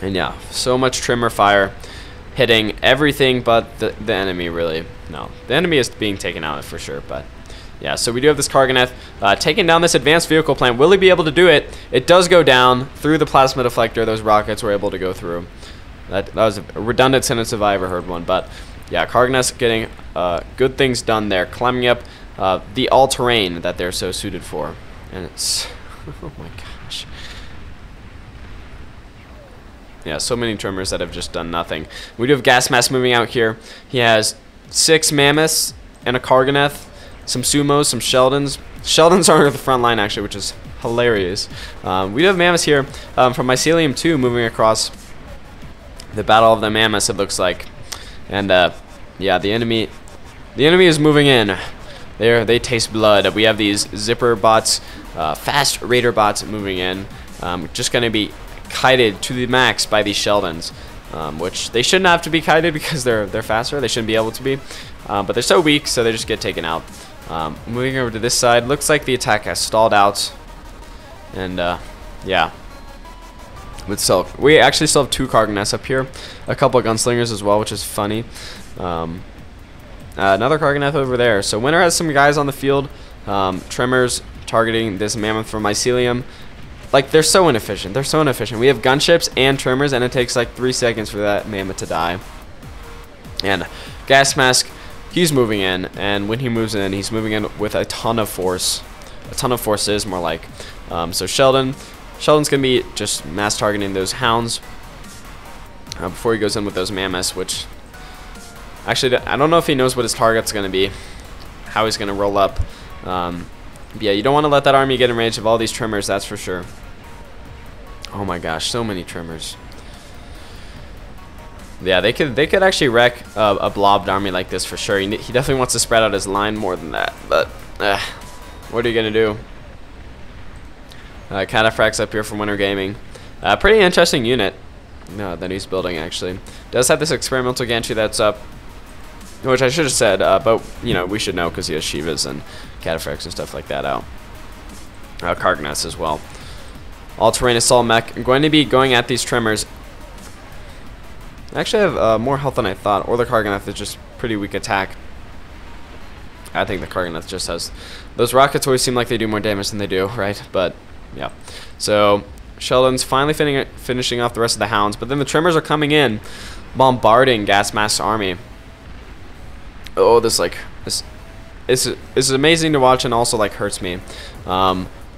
And yeah, so much trimmer fire hitting everything but the enemy, really. No, the enemy is being taken out for sure, but yeah, so we do have this Karganeth taking down this advanced vehicle plant. Will he be able to do it? It does go down through the plasma deflector. Those rockets were able to go through. That was a redundant sentence if I ever heard one, but yeah, Karganeth getting good things done there, climbing up the all-terrain that they're so suited for. And it's, oh my gosh. Yeah, so many trimmers that have just done nothing. We do have Gas Mask moving out here. He has 6 mammoths and a Karganeth, some sumos, some Sheldons. Sheldons are the front line actually, which is hilarious. We do have mammoths here from Mycelium 2 moving across the Battle of the Mammoths, it looks like. And yeah, the enemy is moving in. They taste blood. We have these zipper bots, fast raider bots moving in. Just going to be kited to the max by these Sheldons, which they shouldn't have to be kited because they're faster. They shouldn't be able to be, but they're so weak, so they just get taken out. Moving over to this side, looks like the attack has stalled out, and yeah. With Silk, we actually still have 2 Karganeths up here, a couple of gunslingers as well, which is funny. Another Karganeth over there. So Winter has some guys on the field. Tremors targeting this mammoth from Mycelium. Like, they're so inefficient. They're so inefficient. We have gunships and Tremors, and it takes like 3 seconds for that mammoth to die. And Gas Mask, he's moving in, and when he moves in, he's moving in with a ton of force. A ton of forces, more like. So Sheldon's going to be just mass targeting those hounds before he goes in with those mammoths, which actually I don't know if he knows what his target's going to be, how he's going to roll up. Yeah, you don't want to let that army get in range of all these Tremors, that's for sure. Oh my gosh, so many Tremors. Yeah, they could actually wreck a blobbed army like this for sure. He definitely wants to spread out his line more than that, but what are you going to do? Cataphracts up here from Winter Gaming. Pretty interesting unit that he's building, actually. Does have this experimental gantry that's up, which I should have said, but you know, we should know because he has Shivas and Cataphracts and stuff like that out. Karganeths as well. All-terrain assault mech. I'm going to be going at these Tremors. I actually have more health than I thought, or the Karganeth is just pretty weak attack. I think the Karganeth just has... Those rockets always seem like they do more damage than they do, right? But, yeah. So, Sheldon's finally finishing off the rest of the hounds, but then the Tremors are coming in, bombarding Gas Mask's army. Oh, this is amazing to watch, and also like hurts me.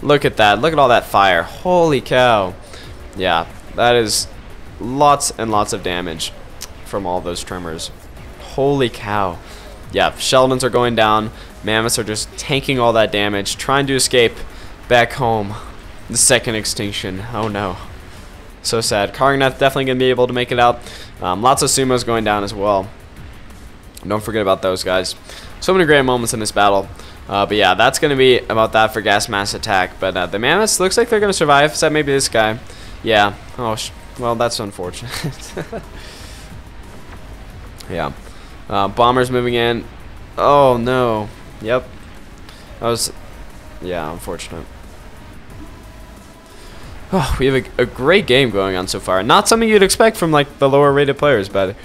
Look at that. Look at all that fire. Holy cow. Yeah, that is lots and lots of damage from all those Tremors. Holy cow. Yeah, Sheldons are going down. Mammoths are just tanking all that damage, trying to escape back home. The second extinction. Oh no. So sad. Karganeth definitely going to be able to make it out. Lots of sumos going down as well. Don't forget about those guys. So many great moments in this battle. But yeah, that's going to be about that for Gas Mask attack. But the Mammoths looks like they're going to survive, except maybe this guy. Yeah. Oh, well, that's unfortunate. Yeah. Bombers moving in. Oh, no. Yep. That was, yeah, unfortunate. Oh, we have a great game going on so far. Not something you'd expect from, like, the lower rated players, but...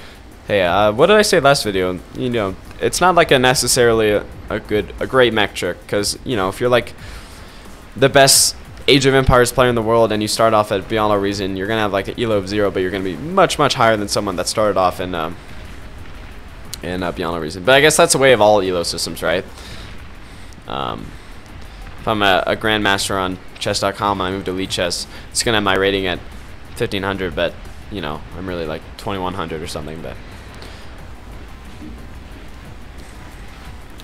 Hey, what did I say last video? You know, it's not like necessarily a great metric, because you know, if you're like the best Age of Empires player in the world and you start off at Beyond All Reason, you're gonna have like an elo of 0, but you're gonna be much higher than someone that started off in Beyond All Reason. But I guess that's the way of all elo systems, right? If I'm a grandmaster on chess.com and I move to Elite Chess, it's gonna have my rating at 1500, but you know, I'm really like 2100 or something, but.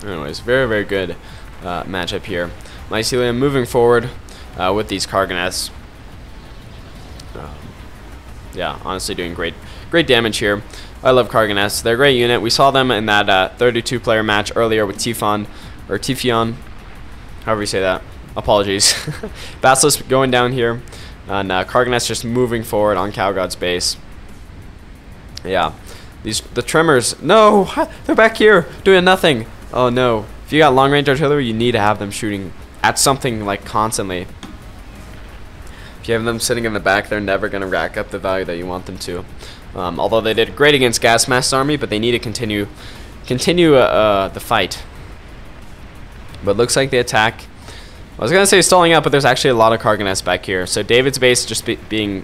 Anyways, very good matchup here. Mycelium moving forward with these Karganeths. Yeah, honestly doing great damage here. I love Karganeths. They're a great unit. We saw them in that 32-player match earlier with Tifon, or Tifion, however you say that. Apologies. Basilisk going down here, and Karganeths just moving forward on Cowgod's base. Yeah, the Tremors. No, they're back here doing nothing. Oh no, if you got long range artillery, you need to have them shooting at something like constantly. If you have them sitting in the back, they're never going to rack up the value that you want them to. Although they did great against Gas Mask's army, but they need to continue the fight. But it looks like the attack, I was going to say stalling out, but there's actually a lot of Karganeths back here. So David's base just being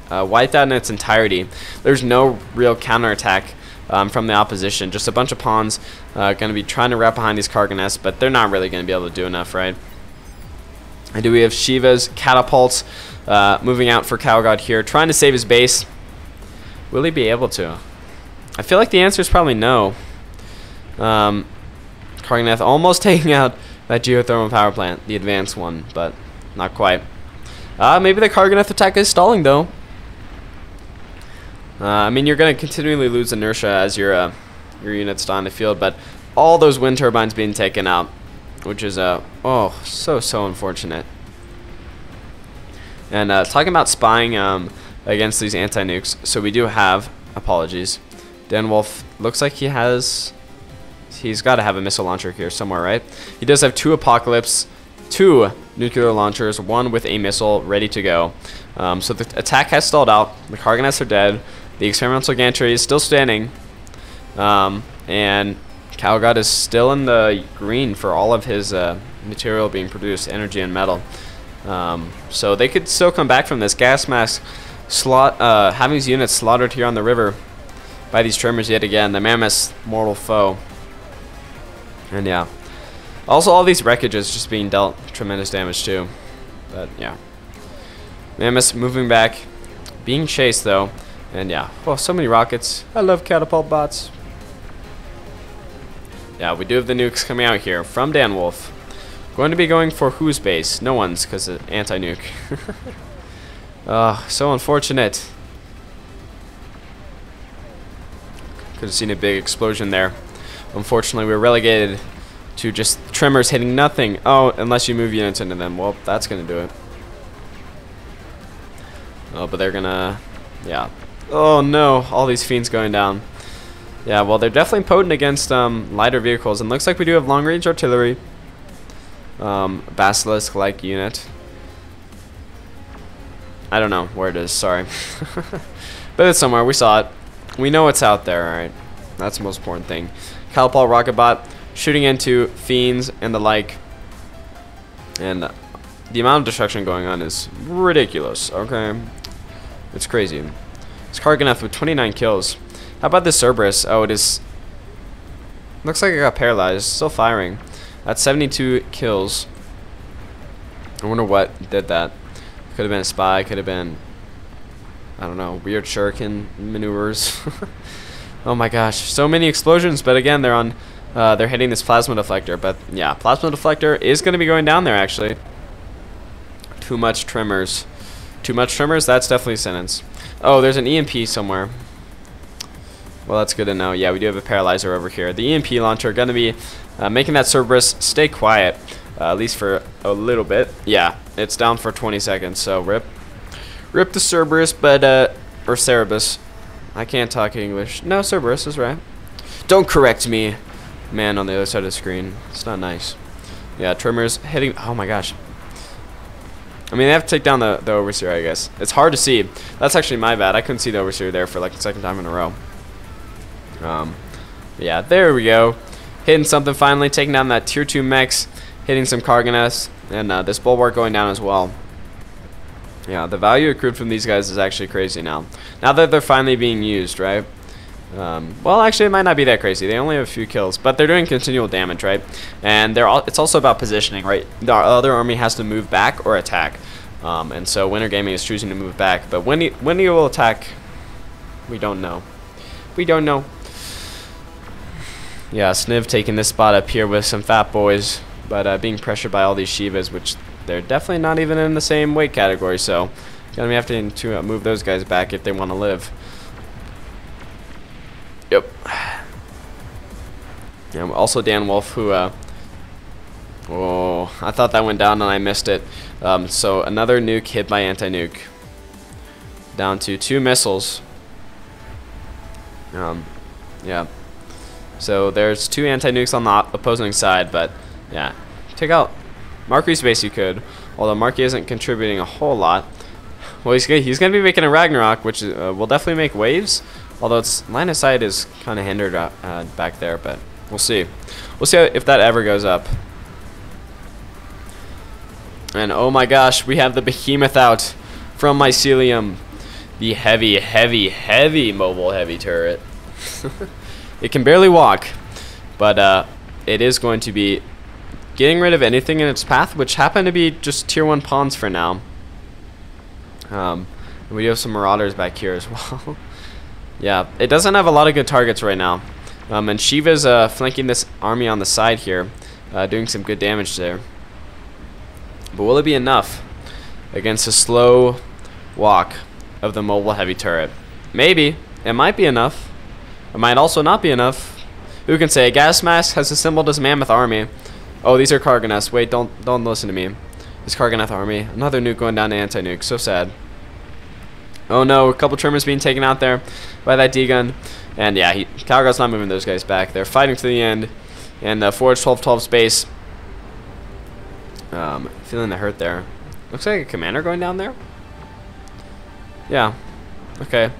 wiped out in its entirety. There's no real counterattack from the opposition. Just a bunch of pawns going to be trying to wrap behind these Karganeths, but they're not really going to be able to do enough, right? And do we have Shiva's catapults moving out for Cowgod here, trying to save his base? Will he be able to? I feel like the answer is probably no. Karganath almost taking out that geothermal power plant, the advanced one, but not quite. Maybe the Karganath attack is stalling though. I mean, you're going to continually lose inertia as your units die in the field, but all those wind turbines being taken out, which is oh, so unfortunate. And talking about spying against these anti-nukes, so we do have, apologies, Dan Wolf looks like he's got to have a missile launcher here somewhere, right? He does have two Apocalypse, two nuclear launchers, one with a missile ready to go. So the attack has stalled out. The Karganaths are dead. The experimental gantry is still standing. And Calgod is still in the green for all of his material being produced, energy and metal. So they could still come back from this. Gas mask having his units slaughtered here on the river by these tremors yet again. The Mammoth's mortal foe. And yeah. Also, all these wreckages just being dealt tremendous damage too. But yeah. Mammoth's moving back. Being chased though. And yeah. Oh, so many rockets. I love catapult bots. Yeah, we do have the nukes coming out here from Dan Wolf. Going to be going for whose base? No one's, because of anti-nuke. So unfortunate. Could have seen a big explosion there. Unfortunately, we're relegated to just tremors hitting nothing. Oh, unless you move units into them. Well, that's going to do it. Oh, but they're going to... Yeah. Oh, no. All these fiends going down. Yeah, well, they're definitely potent against lighter vehicles. And looks like we do have long-range artillery. Basilisk-like unit. I don't know where it is, sorry. But it's somewhere, we saw it. We know it's out there, alright. That's the most important thing. Catapult rocket bot shooting into fiends and the like. And the amount of destruction going on is ridiculous, okay? It's crazy. It's Karganath with 29 kills. How about this Cerberus? Oh, it is... Looks like it got paralyzed. Still firing. That's 72 kills. I wonder what did that. Could have been a spy. Could have been... I don't know. Weird shuriken maneuvers. Oh my gosh. So many explosions. But again, they're on... they're hitting this plasma deflector. But yeah, plasma deflector is going to be going down there actually. Too much tremors. Too much tremors? That's definitely a sentence. Oh, there's an EMP somewhere. Well, that's good to know. Yeah, we do have a paralyzer over here. The EMP launcher going to be making that Cerberus stay quiet, at least for a little bit. Yeah, it's down for 20 seconds, so rip the Cerberus, but, or Cerebus. I can't talk English. No, Cerberus is right. Don't correct me, man on the other side of the screen. It's not nice. Yeah, tremors hitting, oh my gosh. I mean, they have to take down the Overseer, I guess. It's hard to see. That's actually my bad. I couldn't see the Overseer there for like the second time in a row. Yeah, there we go. Hitting something finally, taking down that tier 2 mechs, hitting some Karganaths, and this bulwark going down as well. Yeah, the value accrued from these guys is actually crazy now. Now that they're finally being used, right? Well, actually, it might not be that crazy. They only have a few kills, but they're doing continual damage, right? And it's also about positioning, right? The other army has to move back or attack. And so Winter Gaming is choosing to move back. But when he will attack, we don't know. We don't know. Yeah, Sniv taking this spot up here with some fat boys, but being pressured by all these Shivas, which they're definitely not even in the same weight category, so gonna have to move those guys back if they want to live. Yep. Yeah, also Dan Wolf, who oh, I thought that went down and I missed it. So another nuke hit by anti-nuke. Down to 2 missiles. Yeah. So there's 2 anti-nukes on the opposing side, but yeah. Take out Marky's base you could, although Marky isn't contributing a whole lot. Well, he's going to be making a Ragnarok, which will definitely make waves, although its line of sight is kind of hindered back there, but we'll see. We'll see if that ever goes up. And oh my gosh, we have the Behemoth out from Mycelium. The heavy mobile heavy turret. It can barely walk, but it is going to be getting rid of anything in its path, which happen to be just tier 1 pawns for now. We do have some Marauders back here as well. Yeah, it doesn't have a lot of good targets right now. And Shiva's flanking this army on the side here, doing some good damage there. But will it be enough against a slow walk of the mobile heavy turret? Maybe. It might be enough. It might also not be enough. Who can say? Gas Mask has assembled his mammoth army. Oh, these are Karganests. Wait, don't listen to me. This Karganeth army. Another nuke going down to anti-nuke. So sad. Oh no, a couple Tremors being taken out there by that D-gun. And yeah, Calgar's not moving those guys back. They're fighting to the end. And Forge 12-12 space. Feeling the hurt there. Looks like a commander going down there. Yeah. Okay.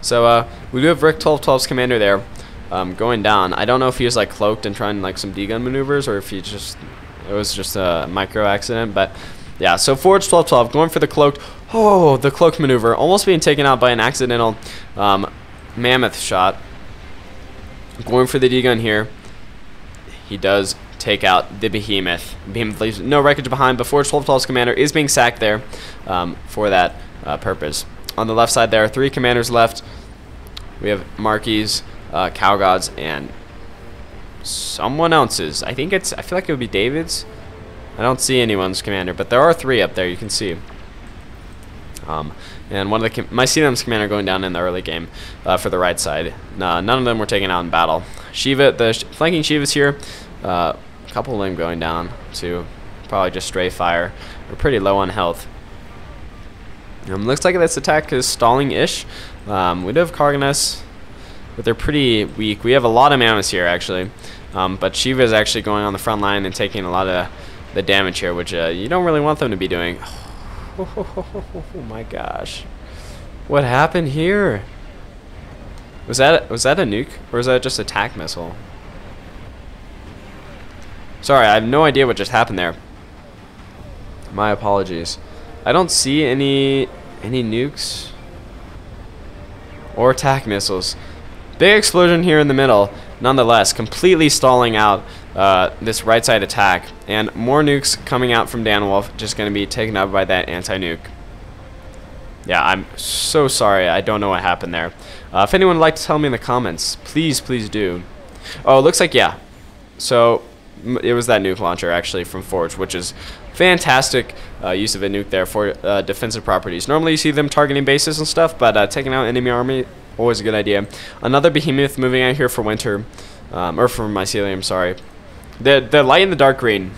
So we do have Rick 12-12's commander there going down. I don't know if he was like cloaked and trying like some D-gun maneuvers, or if it was just a micro accident. But yeah, so Forge 12-12 going for the cloaked. Oh, the cloaked maneuver, almost being taken out by an accidental mammoth shot. Going for the D-gun here. He does take out the behemoth. Behemoth leaves no wreckage behind, but Forge 12-12's commander is being sacked there for that purpose. On the left side there are 3 commanders left. We have Marky's, Calgod's, and someone else's. I feel like it would be David's. I don't see anyone's commander, but there are 3 up there, you can see. And one of the Mycelium's commander going down in the early game for the right side. None of them were taken out in battle. Shiva, the flanking Shiva's here. A couple of them going down to probably just stray fire. We're pretty low on health. Looks like this attack is stalling-ish. We do have Karganests, but they're pretty weak. We have a lot of mammoths here, actually. But Shiva is actually going on the front line and taking a lot of the damage here, which you don't really want them to be doing. Oh my gosh. What happened here? Was that a nuke? Or was that just a attack missile? Sorry, I have no idea what just happened there. My apologies. I don't see any nukes or attack missiles. Big explosion here in the middle. Nonetheless, completely stalling out this right side attack, and more nukes coming out from Danwolf, just going to be taken out by that anti-nuke. Yeah, I'm so sorry. I don't know what happened there. If anyone would like to tell me in the comments, please do. Oh, it looks like, yeah. So it was that nuke launcher actually from Forge, which is fantastic use of a nuke there for defensive properties. Normally you see them targeting bases and stuff, but taking out enemy army, always a good idea. Another behemoth moving out here for winter, or for mycelium, sorry. They're light in the dark green.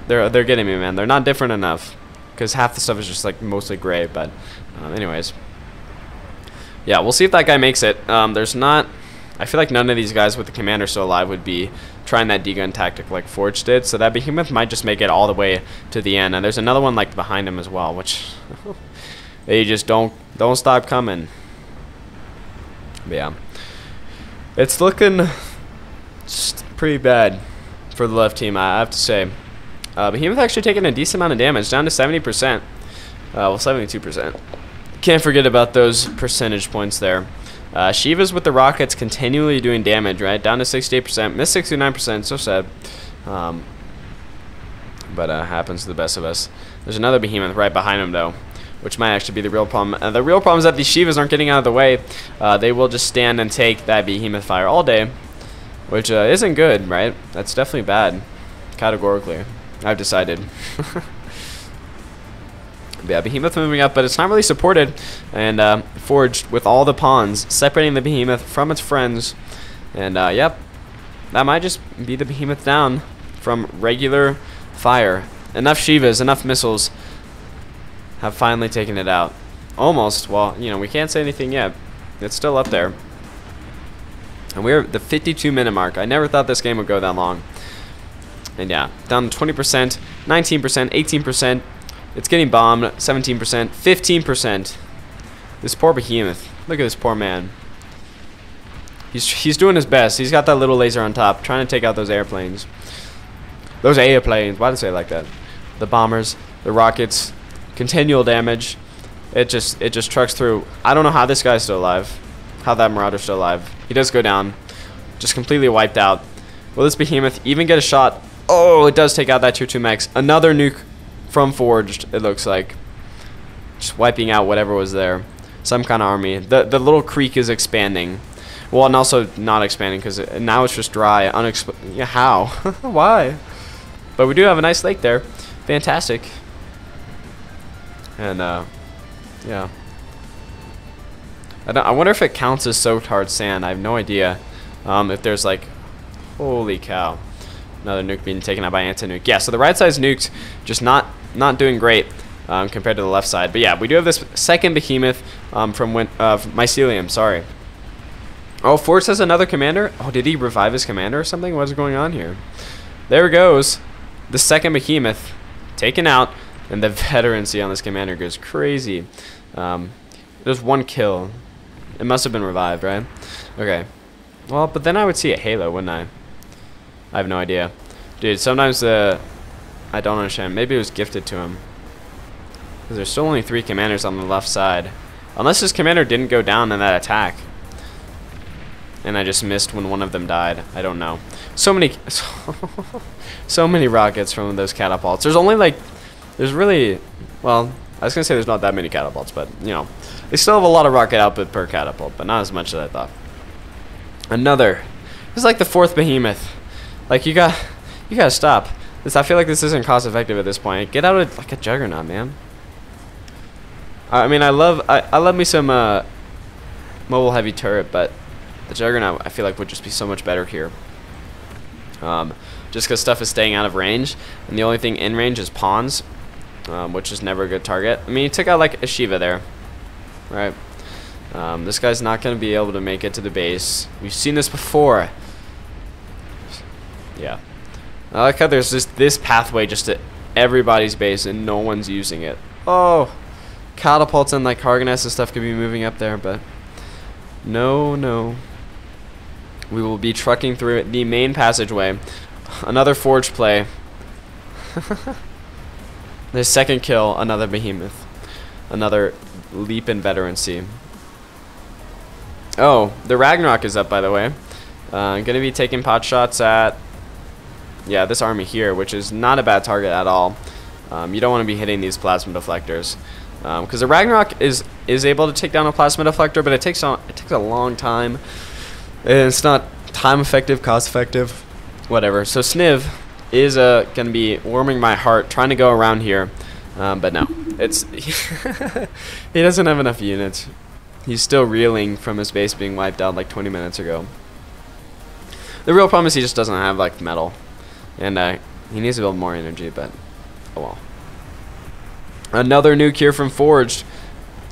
They're getting me, man. They're not different enough, because half the stuff is just like mostly gray. But anyways, yeah, we'll see if that guy makes it. There's not. I feel like none of these guys with the commander still alive would be trying that D-gun tactic like Forge did. So that behemoth might just make it all the way to the end. And there's another one like behind him as well, which they just don't stop coming. But yeah, it's looking just pretty bad for the left team, I have to say. Behemoth actually taking a decent amount of damage, down to 70%. Well, 72%. Can't forget about those percentage points there. Shiva's with the rockets continually doing damage, right? Down to 68%, missed 69%, so sad. But happens to the best of us. There's another behemoth right behind him, though, which might actually be the real problem. The real problem is that these Shivas aren't getting out of the way. They will just stand and take that behemoth fire all day, which isn't good, right? That's definitely bad, categorically, I've decided. Yeah, behemoth moving up, but it's not really supported. And Forged with all the pawns, separating the behemoth from its friends. And yep, that might just be the behemoth down from regular fire. Enough Shivas, enough missiles have finally taken it out. Almost. Well, you know, we can't say anything yet. It's still up there. And we're at the 52-minute mark. I never thought this game would go that long. And yeah, down to 20%, 19%, 18%. It's getting bombed, 17%, 15%. This poor behemoth. Look at this poor man. He's doing his best. He's got that little laser on top, trying to take out those airplanes. Those airplanes. Why did I say it like that? The bombers, the rockets, continual damage. It just trucks through. I don't know how this guy's still alive. How that Marauder's still alive. He does go down. Just completely wiped out. Will this behemoth even get a shot? Oh, it does take out that tier 2 mechs. Another nuke from Forged, it looks like. Just wiping out whatever was there. Some kind of army. The little creek is expanding. Well, and also not expanding because now it's just dry. Yeah, how? Why? But we do have a nice lake there. Fantastic. And yeah. I wonder if it counts as soaked hard sand. I have no idea. If there's like, holy cow, another nuke being taken out by anti-nuke. Yeah, so the right side's nuked, just not doing great compared to the left side. But yeah, we do have this second behemoth from Mycelium. Sorry. Oh, Force has another commander. Oh, did he revive his commander or something? What is going on here? There it goes. The second behemoth taken out, and the veterancy on this commander goes crazy. There's one kill. It must have been revived, right? Okay. Well, but then I would see a halo, wouldn't I? I have no idea. Dude, sometimes I don't understand. Maybe it was gifted to him. Because there's still only 3 commanders on the left side. Unless his commander didn't go down in that attack. And I just missed when one of them died. I don't know. So many so many rockets from those catapults. There's only like, there's really, well, I was going to say there's not that many catapults, but, you know, they still have a lot of rocket output per catapult, but not as much as I thought. Another. This is like the 4th behemoth. Like, you gotta stop. I feel like this isn't cost effective at this point. Get out of like a juggernaut, man. I mean, I love me some mobile heavy turret, but the juggernaut I feel like would just be so much better here. Just because stuff is staying out of range, and the only thing in range is pawns, which is never a good target. I mean, he took out like a Shiva there, right? This guy's not going to be able to make it to the base. We've seen this before. Yeah. I like how there's just this pathway just to everybody's base and no one's using it. Oh, catapults and like Carganes and stuff could be moving up there, but no, no. We will be trucking through the main passageway. Another forge play. The second kill, another behemoth. Another leap in veterancy. Oh, the Ragnarok is up, by the way. I'm going to be taking pot shots at, yeah, this army here, which is not a bad target at all. You don't want to be hitting these plasma deflectors. Because the Ragnarok is able to take down a plasma deflector, but it takes a long time. And it's not time effective, cost effective, whatever. So Sniv is going to be warming my heart, trying to go around here. But no, it's he doesn't have enough units. He's still reeling from his base being wiped out like 20 minutes ago. The real problem is he just doesn't have like metal, and he needs to build more energy. But oh well. Another nuke here from Forged,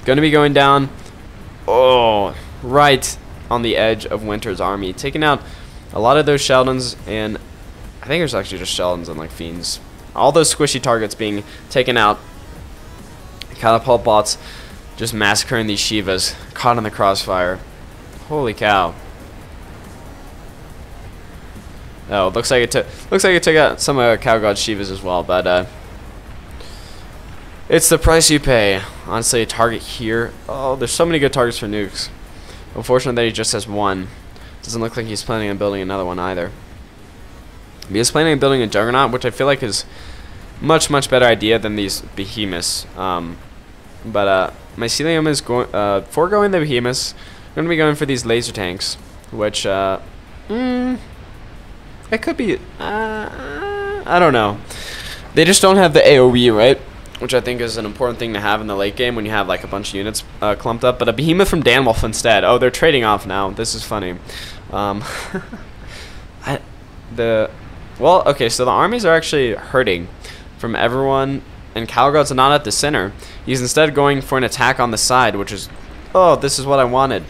gonna be going down. Oh, right on the edge of Winter's army, taking out a lot of those Sheldons, and I think there's actually just Sheldons and like Fiends. All those squishy targets being taken out. Catapult bots just massacring these Shivas, caught in the crossfire. Holy cow! Oh, looks like it took out some Cow God Shivas as well, but it's the price you pay. Honestly, a target here. Oh, there's so many good targets for nukes. Unfortunately, that he just has one. Doesn't look like he's planning on building another one either. He's planning on building a Juggernaut, which I feel like is much better idea than these behemoths. But Mycelium is foregoing the behemoths. Going to be going for these laser tanks, which it could be. I don't know. They just don't have the AOE, right? Which I think is an important thing to have in the late game when you have like a bunch of units clumped up. But a behemoth from Danwolf instead. Oh, they're trading off now. This is funny. Well, okay, so the armies are actually hurting from everyone, and Calgod's not at the center. He's instead going for an attack on the side, which is, oh, this is what I wanted.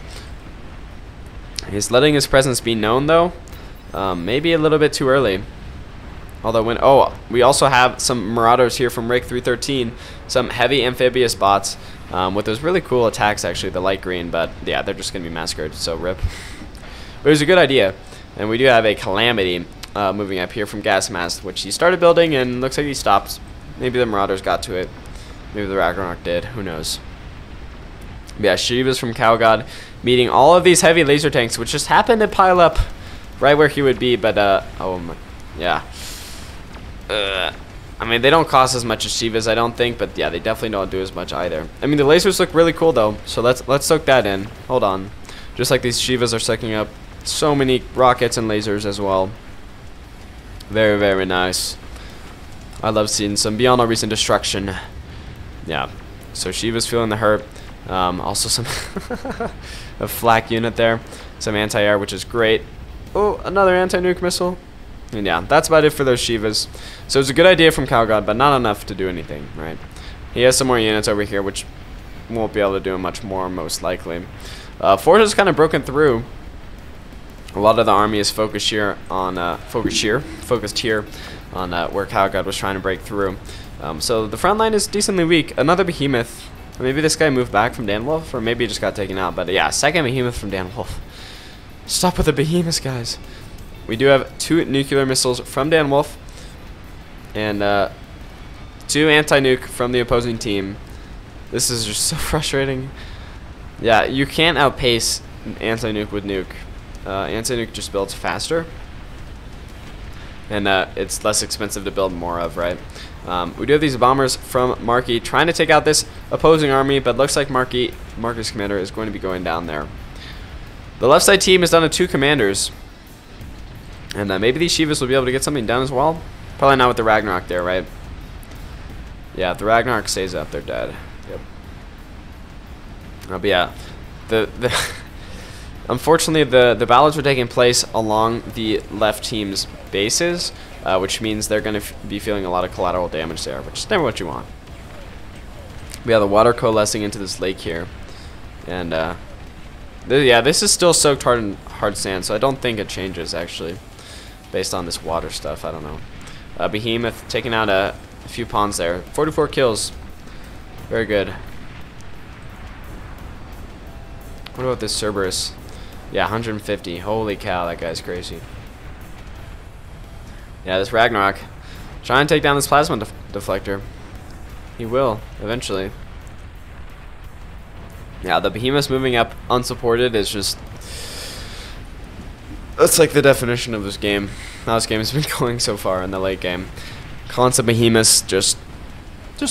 He's letting his presence be known, though. Maybe a little bit too early. Although we also have some Marauders here from Rake 313, some heavy amphibious bots with those really cool attacks, actually, the light green, but yeah, they're just going to be massacred, so rip. But it was a good idea, and we do have a Calamity moving up here from Gasmask, which he started building and looks like he stopped. Maybe the Marauders got to it. Maybe the Ragnarok did. Who knows? But yeah, Shiva's from Cow God meeting all of these heavy laser tanks, which just happened to pile up right where he would be. But yeah. I mean, they don't cost as much as Shiva's, I don't think, but yeah, they definitely don't do as much either. I mean, the lasers look really cool though, so let's soak that in. Hold on. Just like these Shivas are sucking up so many rockets and lasers as well. Very, very nice. I love seeing some beyond all reason destruction. Yeah. So Shiva's feeling the hurt. Also some a flak unit there. Some anti-air, which is great. Oh, another anti-nuke missile. And yeah, that's about it for those Shivas. So it's a good idea from CowGod, but not enough to do anything, right? He has some more units over here, which won't be able to do much more, most likely. Forge has kind of broken through. A lot of the army is focused here on focused here on where CowGod was trying to break through. So the front line is decently weak. Another behemoth. Maybe this guy moved back from Danwolf, or maybe he just got taken out. But yeah, second behemoth from Danwolf. Stop with the behemoths, guys. We do have 2 nuclear missiles from Danwolf, and 2 anti-nuke from the opposing team. This is just so frustrating. Yeah, you can't outpace anti-nuke with nuke. Anti-nuke just builds faster, and it's less expensive to build more of, right? We do have these bombers from Marky trying to take out this opposing army, but looks like Marky's commander is going to be going down there. The left side team is down to 2 commanders, and maybe these Shivas will be able to get something done as well. Probably not with the Ragnarok there, right? Yeah, if the Ragnarok stays up, they're dead. Yep. But yeah, unfortunately, the battles were taking place along the left team's bases, which means they're going to be feeling a lot of collateral damage there, which is never what you want. We have the water coalescing into this lake here, and yeah, this is still soaked hard in hard sand, so I don't think it changes actually, based on this water stuff. I don't know. Behemoth taking out a few pawns there. 44 kills, very good. What about this Cerberus? Yeah, 150. Holy cow, that guy's crazy. Yeah, this Ragnarok trying to take down this plasma deflector. He will eventually. Yeah, the behemoths moving up unsupported is just, that's like the definition of this game. How this game has been going so far in the late game. Constant behemoths just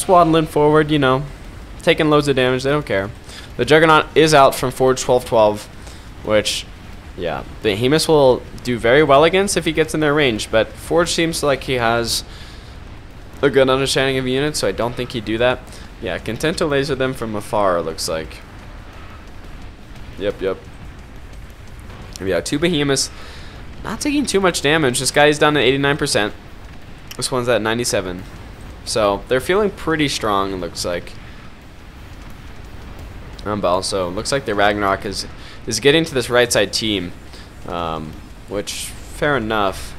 waddling forward, you know, taking loads of damage. They don't care. The Juggernaut is out from Forge 1212, which, yeah, behemoths will do very well against if he gets in their range, but Forge seems like he has a good understanding of units, so I don't think he'd do that. Yeah, content to laser them from afar, it looks like. Yep. Yeah, 2 behemoths, not taking too much damage. This guy is down to 89%. This one's at 97. So they're feeling pretty strong, it looks like. But also, looks like the Ragnarok is getting to this right side team, which fair enough.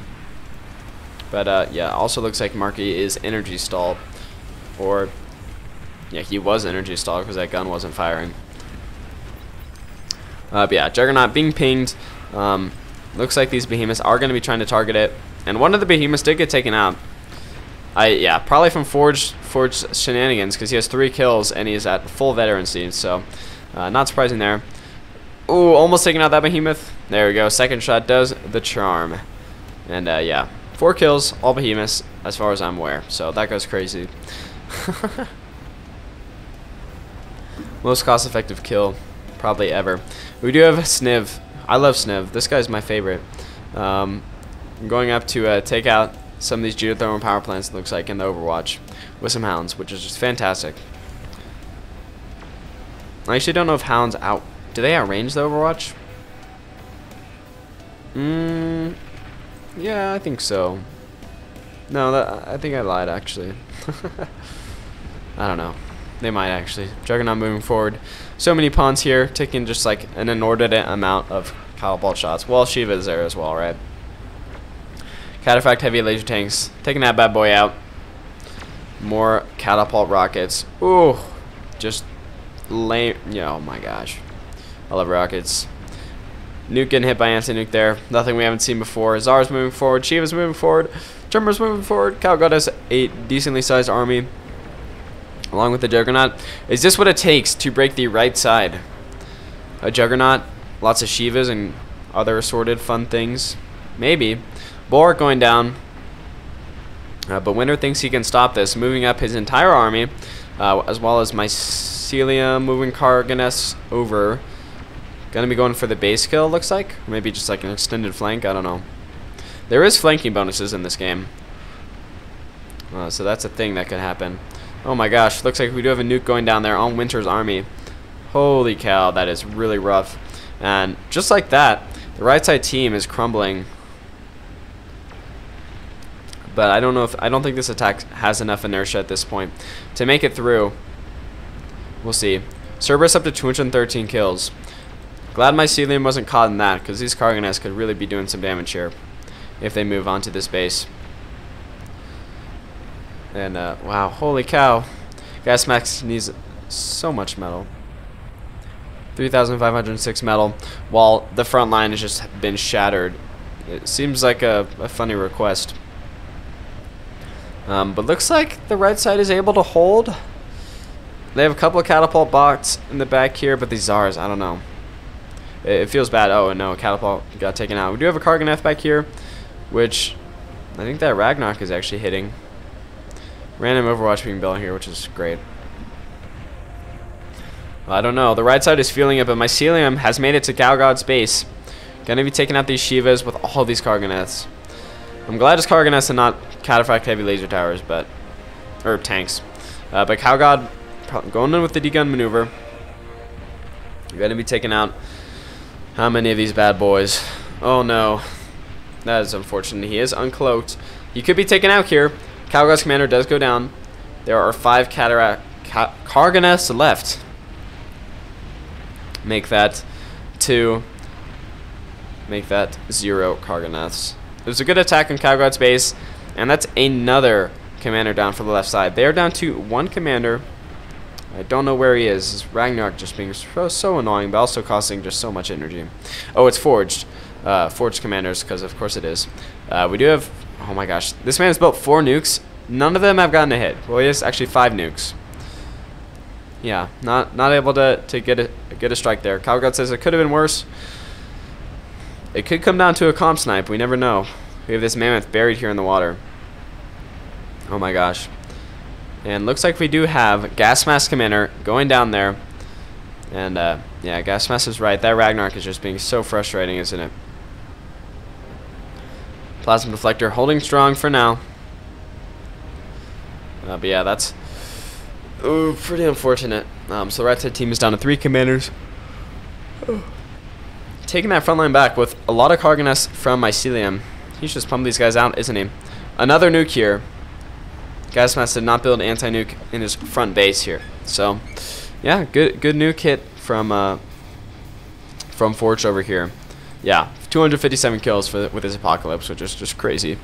But yeah, also looks like Marky is energy stalled, or yeah, he was energy stalled because that gun wasn't firing. But yeah, Juggernaut being pinged. Looks like these behemoths are going to be trying to target it, and one of the behemoths did get taken out. Yeah, probably from Forge shenanigans, because he has 3 kills and he's at full veterancy, so not surprising there. Ooh, almost taking out that behemoth. There we go. Second shot does the charm, and yeah, 4 kills, all behemoths, as far as I'm aware. So that goes crazy. Most cost-effective kill probably ever. We do have Sniv. I love Sniv. This guy's my favorite. I'm going up to take out some of these geothermal power plants, it looks like, in the Overwatch with some hounds, which is just fantastic. I actually don't know if hounds do they outrange the Overwatch? Yeah, I think so. No, I think I lied, actually. I don't know. They might actually. Juggernaut moving forward. So many pawns here, taking just like an inordinate amount of catapult shots. Well, Shiva is there as well, right? Cataphract heavy laser tanks, taking that bad boy out. More catapult rockets. Ooh, just lame. Yeah, oh my gosh. I love rockets. Nuke getting hit by anti-nuke there. Nothing we haven't seen before. Zara's moving forward. Shiva's moving forward. Jumper's moving forward. CowGod has a decently sized army, along with the Juggernaut. Is this what it takes to break the right side? A Juggernaut, lots of Shivas, and other assorted fun things? Maybe. Bulwark going down. But Winter thinks he can stop this, moving up his entire army, as well as Mycelium moving Carganes over Gonna be going for the base kill, looks like. Maybe just like an extended flank, I don't know. There is flanking bonuses in this game. So that's a thing that could happen. Oh my gosh, looks like we do have a nuke going down there on Winter's army. Holy cow, that is really rough. And just like that, the right side team is crumbling. But I don't think this attack has enough inertia at this point to make it through. We'll see. Cerberus up to 213 kills. Glad mycelium wasn't caught in that, because these Carganests could really be doing some damage here if they move on to this base. And wow, holy cow. Gas mask needs so much metal. 3,506 metal, while the front line has just been shattered. It seems like a funny request. But looks like the right side is able to hold. They have a couple of catapult bots in the back here, but these Zars, I don't know. It feels bad. Oh, no, catapult got taken out. We do have a Carganeth back here, which I think that Ragnarok is actually hitting. Random Overwatch being built here, which is great. Well, I don't know. The right side is feeling it, but Mycelium has made it to Galgod's base. Gonna be taking out these Shivas with all these Carganeths. I'm glad it's Carganeths and not Cataphract heavy laser towers, or tanks. But Calgod going in with the D-gun maneuver. You're gonna be taking out how many of these bad boys? Oh no, that is unfortunate. He is uncloaked. He could be taken out here. Calgod's commander does go down. There are 5 Carganests left. Make that 2. Make that 0 Carganests. It was a good attack on Calgod's base, and that's another commander down for the left side. They're down to 1 commander. I don't know where he is. This Ragnarok just being so annoying, but also costing just so much energy. Oh, it's Forged. Forged commanders, because of course it is. We do have... Oh my gosh. This man has built 4 nukes. None of them have gotten a hit. Well, he has actually 5 nukes. Yeah, not able to get a strike there. Calgod says it could have been worse. It could come down to a comp snipe. We never know. We have this mammoth buried here in the water. Oh my gosh. And looks like we do have Gas Mask Commander going down there. And yeah, Gas Mask is right. That Ragnarok is just being so frustrating, isn't it? Plasma Deflector holding strong for now. But yeah, that's pretty unfortunate. So the right side team is down to 3 commanders. Taking that front line back with a lot of Carganests from Mycelium. He's just pumped these guys out, isn't he? Another nuke here. Gas Mask did not build anti-nuke in his front base here. So, yeah, good nuke hit from Forged over here. Yeah, 257 kills with his Apocalypse, which is just crazy.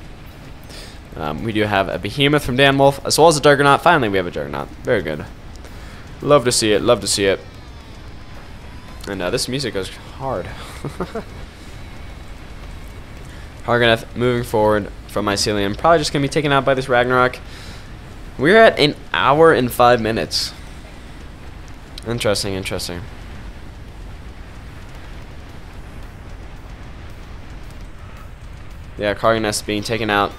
We do have a Behemoth from Dan Wolf, as well as a Juggernaut. Finally, we have a Juggernaut. Very good. Love to see it. Love to see it. And this music goes hard. Carganeth moving forward from Mycelium. Probably just going to be taken out by this Ragnarok. We're at 1 hour and 5 minutes. Interesting, interesting. Yeah, Carganeth being taken out.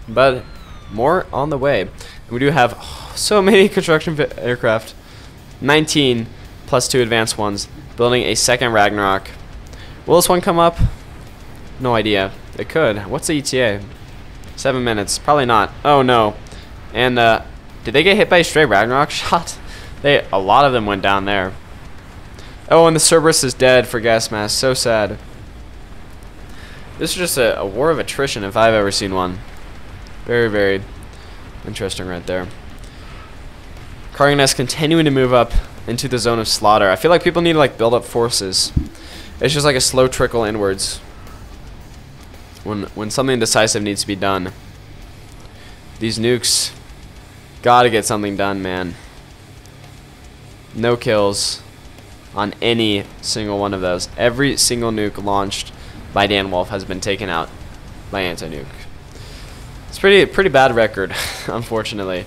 But more on the way. We do have so many construction aircraft. 19 plus 2 advanced ones. Building a second Ragnarok. Will this one come up? No idea. It could. What's the ETA? 7 minutes. Probably not. Oh no. And did they get hit by a stray Ragnarok shot? A lot of them went down there. Oh, and the Cerberus is dead for Gas Mask. So sad. This is just a war of attrition if I've ever seen one. Very, very interesting right there. Carganest continuing to move up into the zone of slaughter. I feel like people need to like build up forces. It's just like a slow trickle inwards. When something decisive needs to be done. These nukes gotta get something done, man. No kills on any single one of those. Every single nuke launched by Dan Wolf has been taken out by anti-nuke. It's pretty bad record, unfortunately.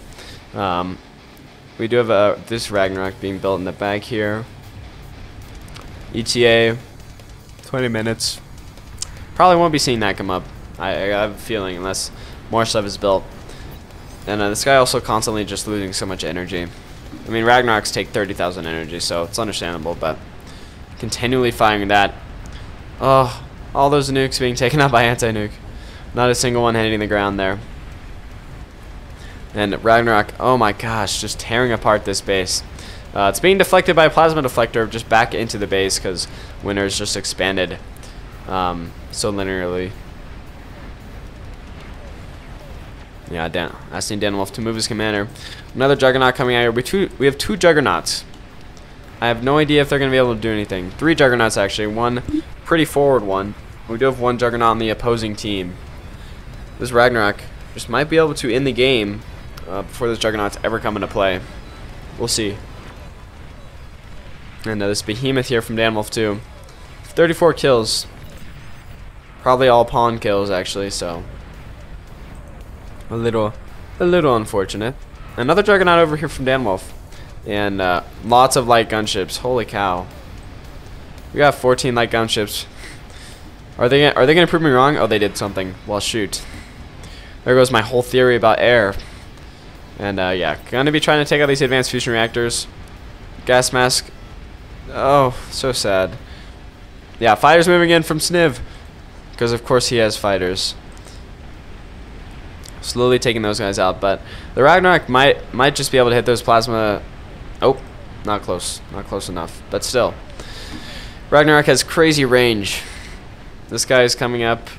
We do have this Ragnarok being built in the back here. ETA 20 minutes. Probably won't be seeing that come up. I have a feeling, unless more stuff is built. And this guy also constantly just losing so much energy. I mean, Ragnaroks take 30,000 energy, so it's understandable, but Continually firing that. Oh, all those nukes being taken out by anti-nuke. Not a single one hitting the ground there. And Ragnarok, oh my gosh, just tearing apart this base. It's being deflected by a plasma deflector just back into the base because Winter's just expanded so linearly. Yeah, asking Danwolf to move his commander. Another Juggernaut coming out here. We have two Juggernauts. I have no idea if they're going to be able to do anything. 3 Juggernauts, actually. One pretty forward one. We do have 1 Juggernaut on the opposing team. This Ragnarok just might be able to end the game before those Juggernauts ever come into play. We'll see. And this Behemoth here from Danwolf, too. 34 kills. Probably all pawn kills, actually, so... A little unfortunate. Another Juggernaut over here from Danwolf. And lots of light gunships. Holy cow. We got 14 light gunships. Are they gonna prove me wrong? Oh, they did something. Well, shoot. There goes my whole theory about air. And yeah, gonna be trying to take out these advanced fusion reactors. Gas mask. Oh, so sad. Yeah, fighters moving in from Sniv. Because of course he has fighters. Slowly taking those guys out, but the Ragnarok might just be able to hit those plasma. Oh, not close. Not close enough. But still. Ragnarok has crazy range. This guy is coming up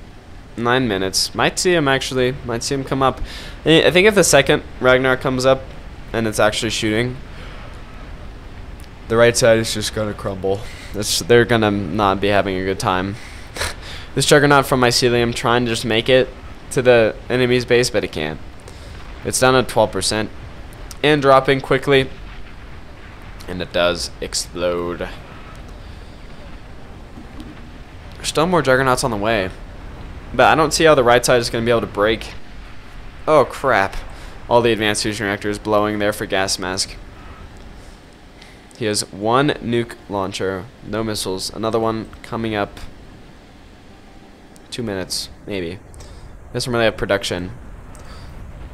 9 minutes. Might see him actually. Might see him come up. I think if the second Ragnarok comes up and it's actually shooting, the right side is just gonna crumble. They're gonna not be having a good time. This Juggernaut from Mycelium trying to just make it to the enemy's base, but it can't. It's down at 12% and dropping quickly, and it does explode. There's still more Juggernauts on the way, but I don't see how the right side is going to be able to break. Oh crap. All the advanced fusion reactors blowing there for gas mask. He has 1 nuke launcher, no missiles. Another one coming up 2 minutes, maybe. Doesn't really have production,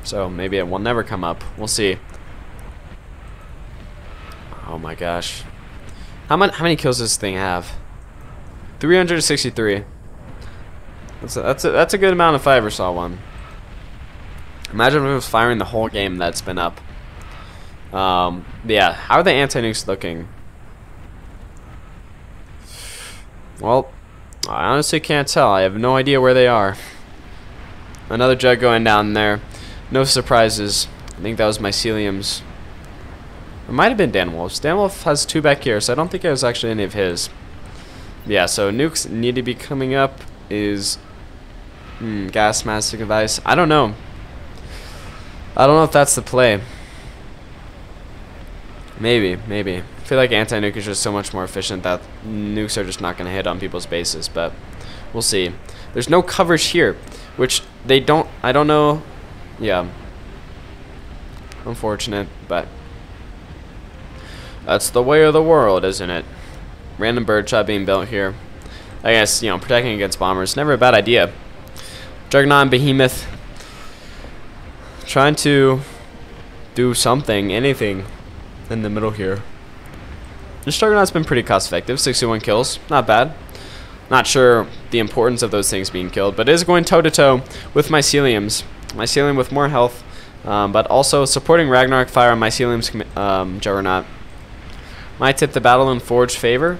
so maybe it will never come up. We'll see. Oh my gosh, how many kills does this thing have? 363. That's a good amount if I ever saw one. Imagine if it was firing the whole game that's been up. Yeah, how are the anti-nukes looking? Well, I honestly can't tell. I have no idea where they are. Another Jug going down there. No surprises. I think that was Mycelium's. It might have been Danwolf's. Danwolf has 2 back here, so I don't think it was actually any of his. Yeah, so nukes need to be coming up is gas mask device. I don't know. I don't know if that's the play. Maybe. I feel like anti-nuke is just so much more efficient that nukes are just not going to hit on people's bases, but we'll see. There's no coverage here, which they don't, I don't know. Yeah. Unfortunate, but that's the way of the world, isn't it? Random birdshot being built here. I guess, you know, protecting against bombers, never a bad idea. Juggernaut and Behemoth trying to do something, anything in the middle here. This Juggernaut's been pretty cost effective, 61 kills, not bad. Not sure the importance of those things being killed, but it is going toe-to-toe with Mycelium's. Mycelium with more health, but also supporting Ragnarok fire on Mycelium's Juggernaut. Might tip the battle in Forge's favor.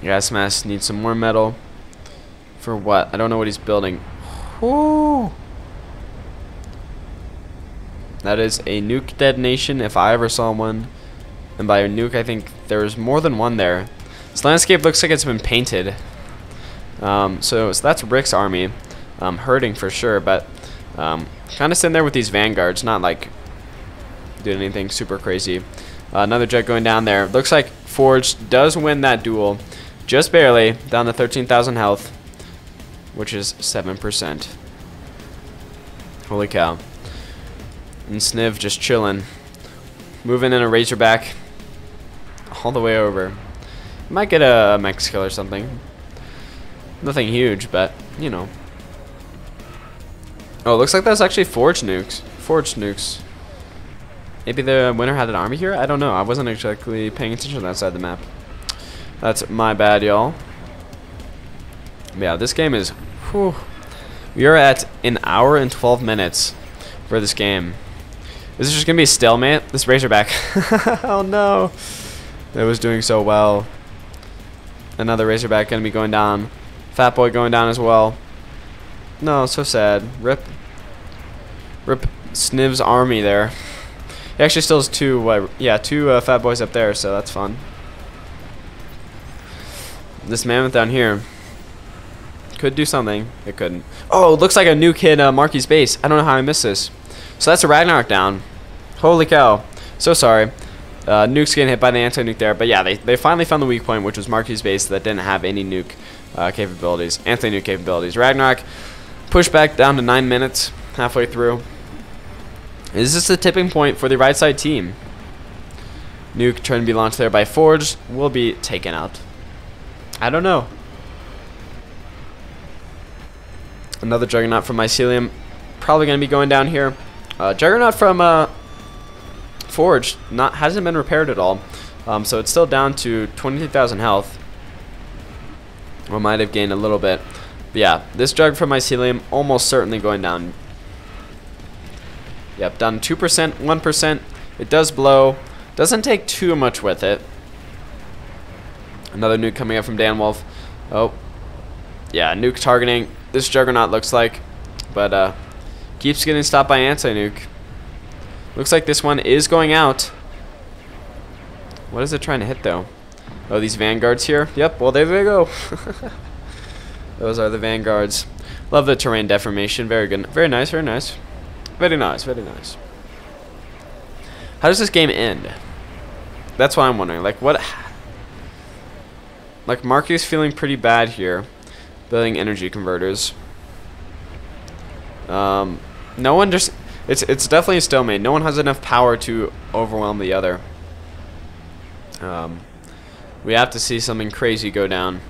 Gas mask needs some more metal. For what? I don't know what he's building. Whoo! That is a nuke detonation if I ever saw one. And by a nuke, I think there's more than one there. This landscape looks like it's been painted. So that's Rick's army. Hurting for sure, but kind of sitting there with these vanguards, not like doing anything super crazy. Another jet going down there. Looks like Forge does win that duel. Just barely, down to 13,000 health, which is 7%. Holy cow. And Sniv just chilling. Moving in a Razorback all the way over. Might get a mech kill or something. Nothing huge, but, you know. Oh, it looks like that's actually Forge nukes. Forge nukes. Maybe the winner had an army here? I don't know. I wasn't exactly paying attention to that side of the map. That's my bad, y'all. Yeah, this game is... Whew. We are at 1 hour and 12 minutes for this game. Is this just going to be a stalemate? This Razorback. Oh, no. That was doing so well. Another Razorback going to be going down. Fat Boy going down as well. No, so sad. Rip. Rip Sniv's army there. He actually still has two Fat Boys up there, so that's fun. This Mammoth down here could do something. It couldn't. Oh, it looks like a nuke hit Marky's base. I don't know how I missed this. So that's a Ragnarok down. Holy cow. So sorry. Nuke's getting hit by the anti-nuke there. But yeah, they finally found the weak point, which was Marky's base that didn't have any nuke capabilities. Anti-nuke capabilities. Ragnarok pushed back down to 9 minutes halfway through. Is this the tipping point for the right side team? Nuke trying to be launched there by Forge will be taken out. I don't know. Another Juggernaut from Mycelium probably going to be going down here. Juggernaut from Forge hasn't been repaired at all. So it's still down to 23,000 health. Or might have gained a little bit. But yeah, this Jug from Mycelium almost certainly going down. Yep, down 2%, 1%. It does blow. Doesn't take too much with it. Another nuke coming up from Dan Wolf. Oh. Yeah, nuke targeting. This Juggernaut looks like. But keeps getting stopped by anti-nuke. Looks like this one is going out. What is it trying to hit though? Oh, these Vanguards here. Yep, well there they go. Those are the Vanguards. Love the terrain deformation. Very good. Very nice, very nice. Very nice, very nice. How does this game end? That's what I'm wondering. Like, what... Like, Marky's feeling pretty bad here. Building energy converters. No one just... It's definitely a stalemate. No one has enough power to overwhelm the other. We have to see something crazy go down.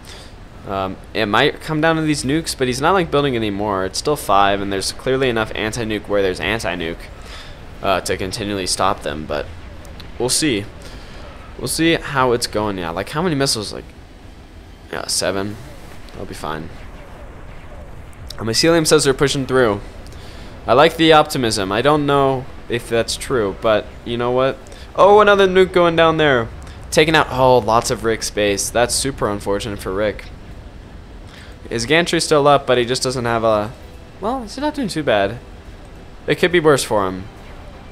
It might come down to these nukes, but he's not like building anymore. It's still 5, and there's clearly enough anti-nuke where there's anti-nuke to continually stop them. But we'll see. We'll see how it's going. Yeah, like how many missiles? Like 7. That'll be fine. Mycelium says they're pushing through. I like the optimism. I don't know if that's true, but you know what? Oh, another nuke going down there. Taking out, oh, lots of Rick's base. That's super unfortunate for Rick. His gantry's still up, but he just doesn't have a... Well, he's not doing too bad. It could be worse for him.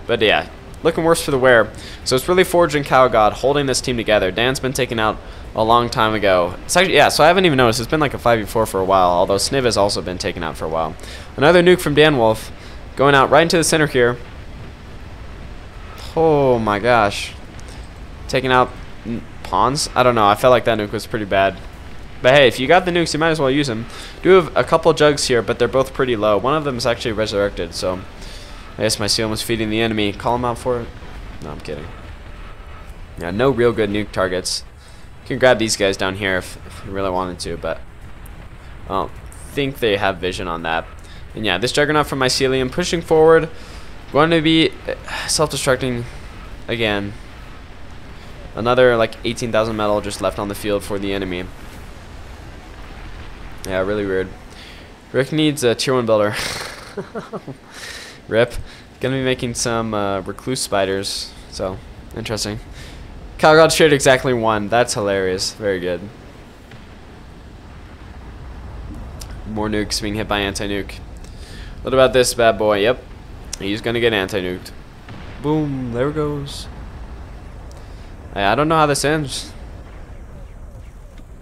But yeah, looking worse for the wear. So it's really Forge and Cow God holding this team together. Dan's been taken out a long time ago. It's actually, yeah, so I haven't even noticed. It's been like a 5v4 for a while, although Sniv has also been taken out for a while. Another nuke from Dan Wolf going out right into the center here. Oh my gosh. Taking out pawns? I don't know. I felt like that nuke was pretty bad. But hey, if you got the nukes, you might as well use them. Do have a couple jugs here, but they're both pretty low. One of them is actually resurrected, so I guess Mycelium was feeding the enemy. Call him out for it? No, I'm kidding. Yeah, no real good nuke targets. You can grab these guys down here if you really wanted to, but I don't think they have vision on that. And yeah, this Juggernaut from Mycelium pushing forward. Going to be self-destructing again. Another like 18,000 metal just left on the field for the enemy. Yeah, really weird. Rick needs a tier 1 builder. Rip. Gonna be making some recluse spiders. So, interesting. Calgod shared exactly 1. That's hilarious. Very good. More nukes being hit by anti-nuke. What about this bad boy? Yep. He's gonna get anti-nuked. Boom. There it goes. I don't know how this ends.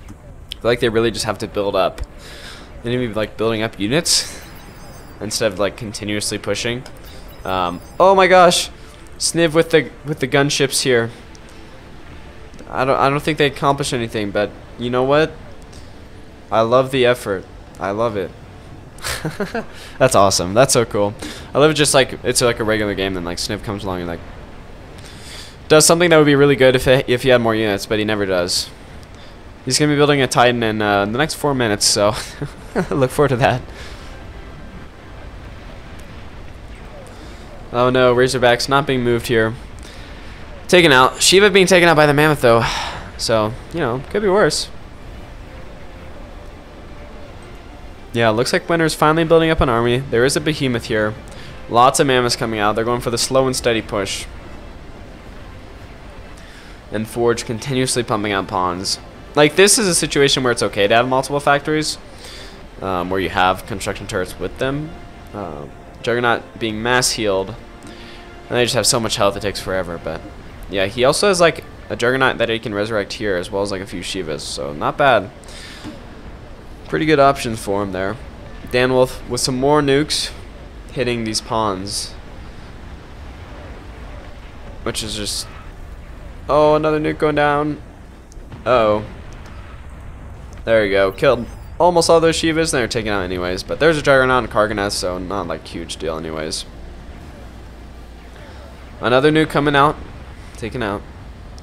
I feel like they really just have to build up. They need to be like building up units instead of like continuously pushing. Oh my gosh, Sniv with the gunships here. I don't think they accomplished anything, but you know what? I love the effort. I love it. That's awesome. That's so cool. I love it. Just like it's like a regular game, then like Sniv comes along and like does something that would be really good if he had more units, but he never does. He's gonna be building a Titan in the next 4 minutes, so look forward to that. Oh no, Razorback's not being moved here. Taken out. Shiva being taken out by the Mammoth, though. So, you know, could be worse. Yeah, looks like Winter's finally building up an army. There is a Behemoth here. Lots of Mammoths coming out. They're going for the slow and steady push. And Forge continuously pumping out pawns. Like, this is a situation where it's okay to have multiple factories. Where you have construction turrets with them. Juggernaut being mass healed. And they just have so much health it takes forever. But, yeah, he also has, like, a Juggernaut that he can resurrect here, as well as, like, a few Shivas. So, not bad. Pretty good options for him there. Danwolf with some more nukes hitting these pawns. Which is just... Oh, another nuke going down. Uh-oh. There you go. Killed almost all those Shivas, and they're taken out anyways. But there's a Juggernaut and Karganeth, so not like huge deal anyways. Another nuke coming out. Taken out.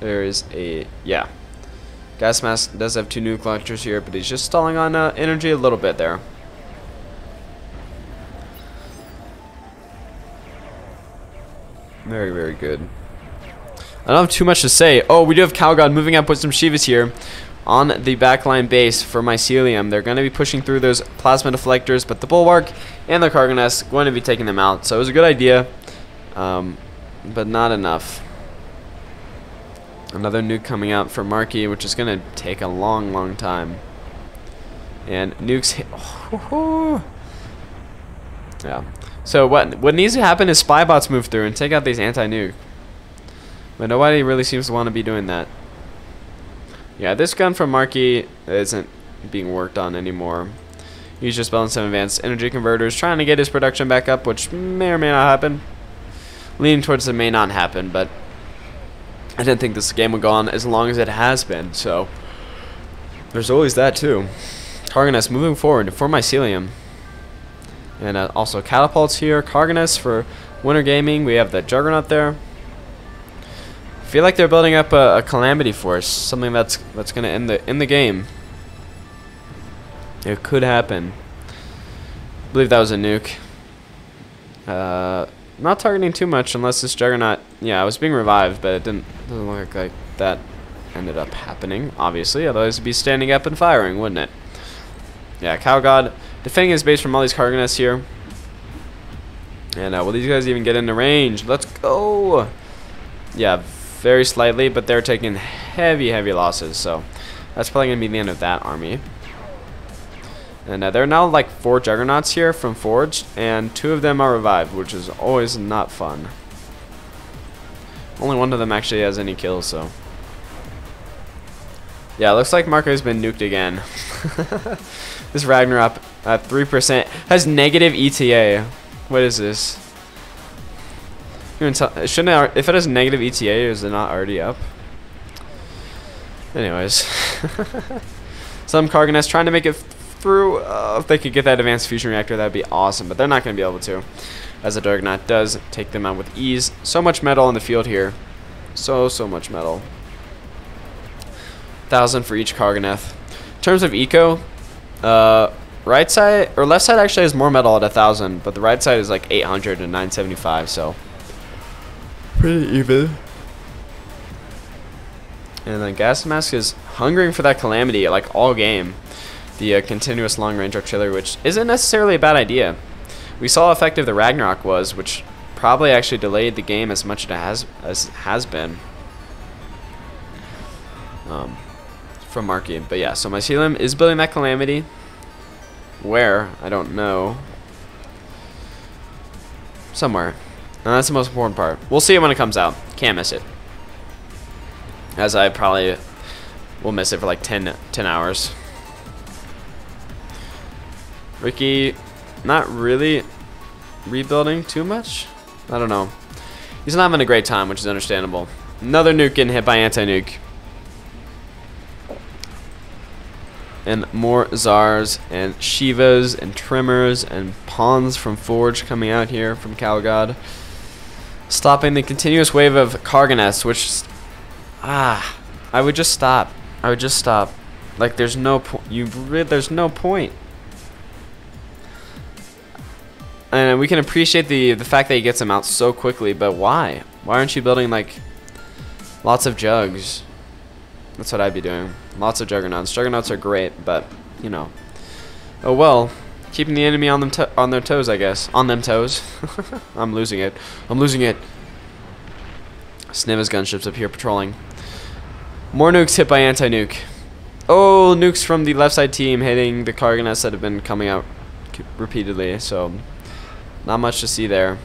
There is a... Yeah. Gas Mask does have 2 nuke launchers here, but he's just stalling on energy a little bit there. Very, very good. I don't have too much to say. Oh, we do have Calgod moving up with some Shivas here on the backline base for Mycelium. They're going to be pushing through those Plasma Deflectors, but the Bulwark and the Karganeth going to be taking them out. So it was a good idea, but not enough. Another nuke coming out for Markey, which is going to take a long, long time. And nukes hit. Oh, yeah. So what needs to happen is spy bots move through and take out these anti-nuke. But nobody really seems to want to be doing that. Yeah, this gun from Markey isn't being worked on anymore. He's just building some advanced energy converters, trying to get his production back up, which may or may not happen. Leaning towards it may not happen, but I didn't think this game would go on as long as it has been, so there's always that too. Karganeth moving forward for Mycelium. And also Catapults here, Karganeth for Winter Gaming. We have the Juggernaut there. I feel like they're building up a Calamity Force, something that's going to end the game. It could happen. I believe that was a nuke. Not targeting too much unless this Juggernaut... Yeah, I was being revived, but it doesn't look like that ended up happening, obviously. Otherwise it'd be standing up and firing, wouldn't it? Yeah, Calgod defending his base from all these Karganeths here. And will these guys even get into range? Let's go! Yeah, very slightly, but they're taking heavy, heavy losses. So that's probably going to be the end of that army. And there are now like 4 Juggernauts here from Forged, and 2 of them are revived, which is always not fun. Only one of them actually has any kills, so. Yeah, looks like Marco's been nuked again. This Ragnarok at 3% has negative ETA. What is this? Shouldn't it, if it has negative ETA, is it not already up? Anyways. Some Karganeths trying to make it through. If they could get that advanced fusion reactor, that'd be awesome, but they're not going to be able to, as the Juggernaut does take them out with ease. So much metal on the field here, so much metal. 1,000 for each Karganeth. In terms of eco, right side or left side actually has more metal at 1,000, but the right side is like 800 and 975, so pretty even. And then Gas Mask is hungering for that Calamity like all game. The continuous long-range artillery, which isn't necessarily a bad idea. We saw how effective the Ragnarok was, which probably actually delayed the game as much as it has been. From Markey. But yeah, so Mycelium is building that Calamity. Where? I don't know. Somewhere. And that's the most important part. We'll see it when it comes out. Can't miss it. As I probably will miss it for like 10 hours. Ricky, not really rebuilding too much. I don't know. He's not having a great time, which is understandable. Another nuke getting hit by anti-nuke. And more Zars and Shivas and Tremors and Pawns from Forge coming out here from Calgod. Stopping the continuous wave of Karganeths, which... I would just stop. I would just stop. Like, there's no point. There's no point. And we can appreciate the fact that he gets them out so quickly, but why? Why aren't you building, like, Lots of jugs. That's what I'd be doing. Lots of juggernauts. Juggernauts are great, but, you know. Oh well. Keeping the enemy on them on their toes, I guess. On them toes. I'm losing it. I'm losing it. Sniva's gunships up here patrolling. More nukes hit by anti-nuke. Oh, nukes from the left side team hitting the cargonests that have been coming out repeatedly, so not much to see there.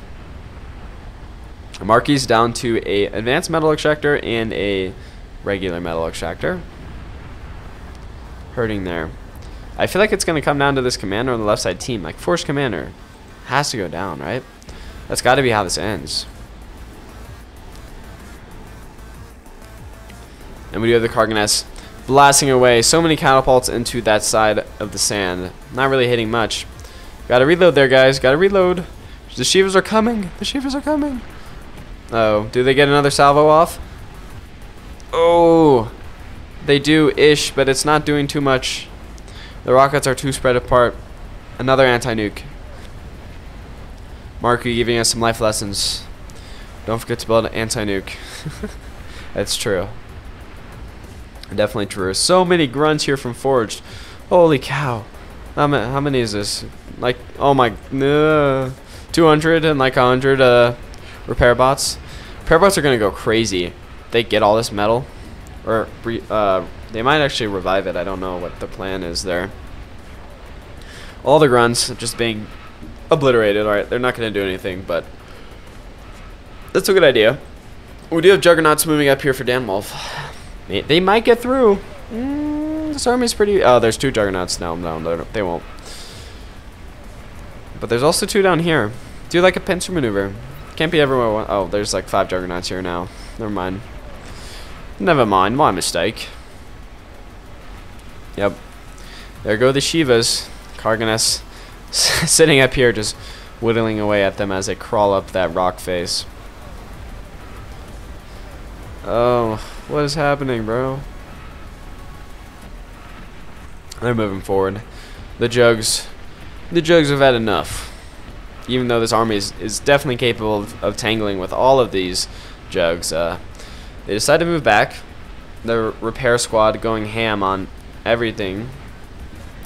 Marquis down to a advanced metal extractor and a regular metal extractor. Hurting there. I feel like it's going to come down to this commander on the left side team. Like, force commander has to go down, right? That's got to be how this ends. And we do have the cargonests blasting away. So many catapults into that side of the sand. Not really hitting much. Gotta reload there, guys. Gotta reload. The Shivas are coming. The Shivas are coming. Oh, do they get another salvo off? Oh, they do-ish, but it's not doing too much. The rockets are too spread apart. Another anti-nuke. Marky giving us some life lessons. Don't forget to build an anti-nuke. That's true. Definitely true. So many grunts here from Forged. Holy cow. How many is this? Like, oh my, 200 and like 100 repair bots. Repair bots are going to go crazy. They get all this metal. Or, they might actually revive it. I don't know what the plan is there. All the grunts just being obliterated. Alright, they're not going to do anything, but that's a good idea. We do have juggernauts moving up here for Danwolf. They might get through. This army's pretty... Oh, there's 2 juggernauts now. No, they won't. But there's also 2 down here. Do like a pincer maneuver. Can't be everywhere. Oh, there's like 5 juggernauts here now. Never mind. Never mind. My mistake. Yep. There go the Shivas. Cargonests sitting up here just whittling away at them as they crawl up that rock face. Oh, what is happening, bro? They're moving forward. The jugs have had enough. Even though this army is definitely capable of tangling with all of these jugs, they decide to move back. The repair squad going ham on everything.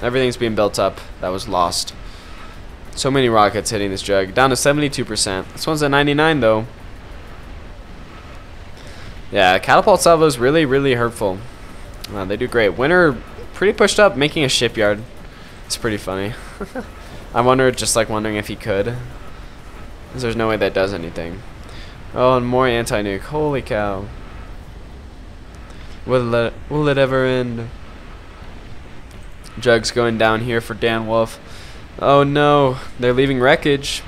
Everything's being built up that was lost. So many rockets hitting this jug. Down to 72%. This one's at 99 though. Yeah, catapult salvo is really, really hurtful. They do great. Winter pretty pushed up, making a shipyard. It's pretty funny. I wonder, just like wondering if he could. 'Cause there's no way that does anything. Oh, and more anti-nuke. Holy cow. Will it ever end? Jugs going down here for Danwolf. Oh no, they're leaving wreckage.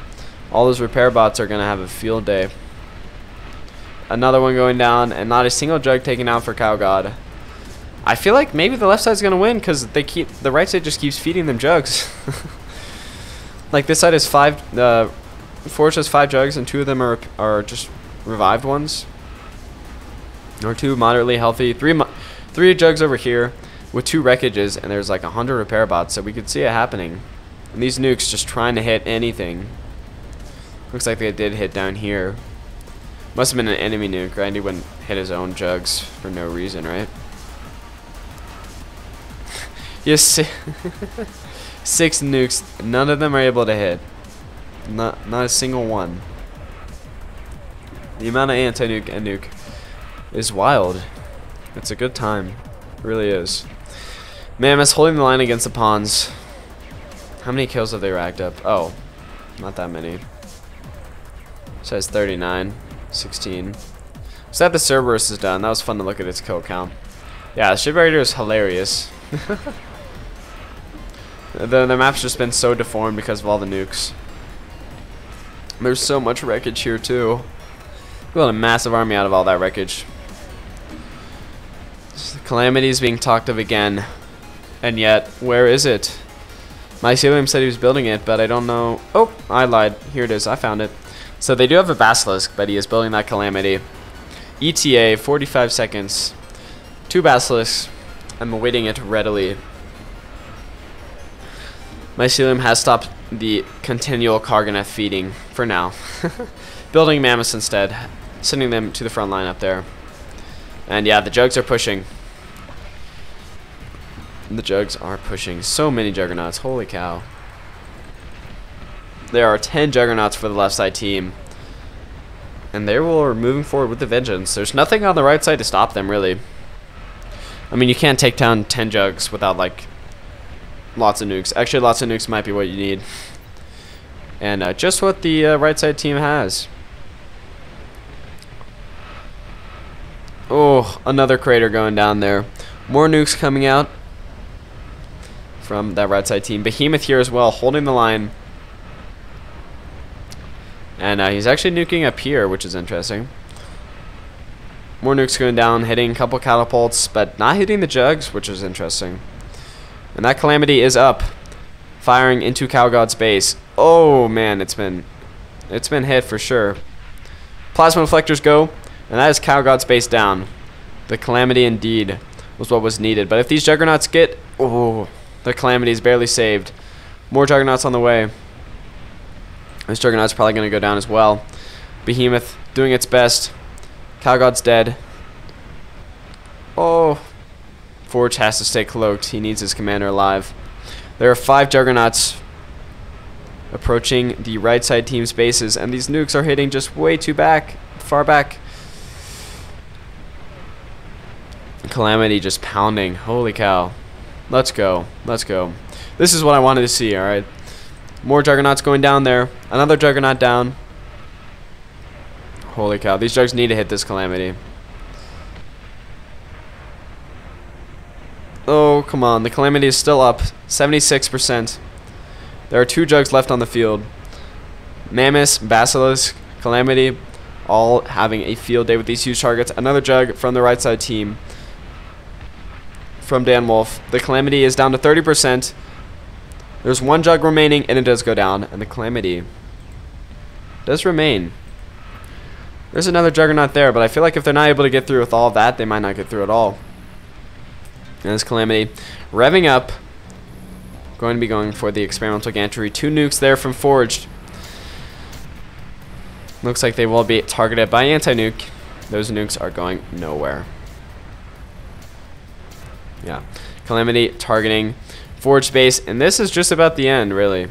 All those repair bots are gonna have a field day. Another one going down, and not a single jug taken out for Cow God. I feel like maybe the left side's gonna win because the right side just keeps feeding them jugs. Like this side has 5. Forge has 5 jugs, and 2 of them are just revived ones, or 2 moderately healthy. 3 jugs over here with 2 wreckages, and there's like 100 repair bots, so we could see it happening. And these nukes just trying to hit anything. Looks like they did hit down here. Must have been an enemy nuke, right? He wouldn't hit his own jugs for no reason, right? Yes, 6 nukes. None of them are able to hit. Not a single one. The amount of anti-nuke and nuke is wild. It's a good time. It really is. Mammoth's holding the line against the pawns. How many kills have they racked up? Oh, not that many. Says 39. 16. So that the Cerberus is done. That was fun to look at its kill count. Yeah, the shipyard is hilarious. The map's just been so deformed because of all the nukes. There's so much wreckage here too. We built a massive army out of all that wreckage. Calamity is being talked of again, and yet where is it? Mycelium said he was building it, but I don't know. Oh, I lied. Here it is. I found it. So they do have a Basilisk, but he is building that Calamity. ETA, 45 seconds. 2 Basilisks. I'm awaiting it readily. Mycelium has stopped the continual Cargonet feeding for now. Building Mammoths instead. Sending them to the front line up there. And yeah, the jugs are pushing. The jugs are pushing. So many juggernauts. Holy cow. There are 10 juggernauts for the left side team. And they are moving forward with a vengeance. There's nothing on the right side to stop them, really. I mean, you can't take down 10 jugs without, like, lots of nukes. Actually, lots of nukes might be what you need. And just what the right side team has. Oh, another crater going down there. More nukes coming out from that right side team. Behemoth here as well, holding the line. And he's actually nuking up here, which is interesting. More nukes going down, hitting a couple catapults, but not hitting the jugs, which is interesting. And that Calamity is up, firing into Cow God's base. Oh man, it's been hit for sure. Plasma deflectors go, and that is Cow God's base down. The Calamity indeed was what was needed. But if these Juggernauts get, oh, the Calamity is barely saved. More Juggernauts on the way. This Juggernaut's probably going to go down as well. Behemoth doing its best. Cow God's dead. Oh. Forge has to stay cloaked. He needs his commander alive. There are 5 Juggernauts approaching the right side team's bases, and these nukes are hitting just way too far back. Calamity just pounding. Holy cow. Let's go. Let's go. This is what I wanted to see, alright. More Juggernauts going down there. Another Juggernaut down. Holy cow. These Jugs need to hit this Calamity. Oh, come on. The Calamity is still up. 76%. There are 2 Jugs left on the field. Mammoth, Basilisk, Calamity, all having a field day with these huge targets. Another Jug from the right side team. From Dan Wolf. The Calamity is down to 30%. There's 1 Jug remaining, and it does go down. And the Calamity does remain. There's another Juggernaut there, but I feel like if they're not able to get through with all of that, they might not get through at all. And this Calamity revving up. Going to be going for the experimental gantry. 2 nukes there from Forged. Looks like they will be targeted by anti-nuke. Those nukes are going nowhere. Yeah. Calamity targeting Forged base. And this is just about the end, really.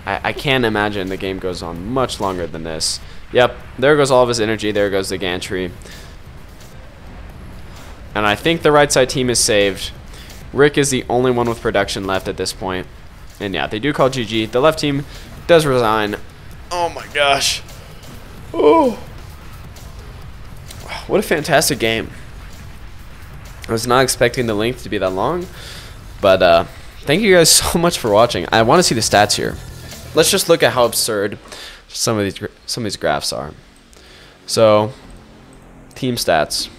I can't imagine the game goes on much longer than this. Yep. There goes all of his energy. There goes the gantry. And I think the right side team is saved. Rick is the only one with production left at this point. And yeah, they do call GG. The left team does resign. Oh my gosh. Oh. What a fantastic game. I was not expecting the length to be that long. But thank you guys so much for watching. I want to see the stats here. Let's just look at how absurd some of these graphs are. So, team stats.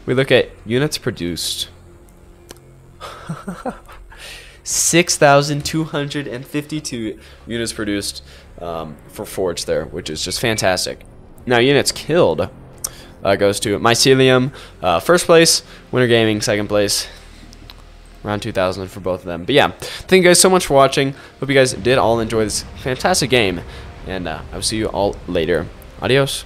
We look at units produced. 6,252 units produced for Forge there, which is just fantastic. Now, units killed goes to Mycelium, first place, Winter Gaming, second place. Around 2,000 for both of them. But yeah, thank you guys so much for watching. Hope you guys did all enjoy this fantastic game. And I will see you all later. Adios.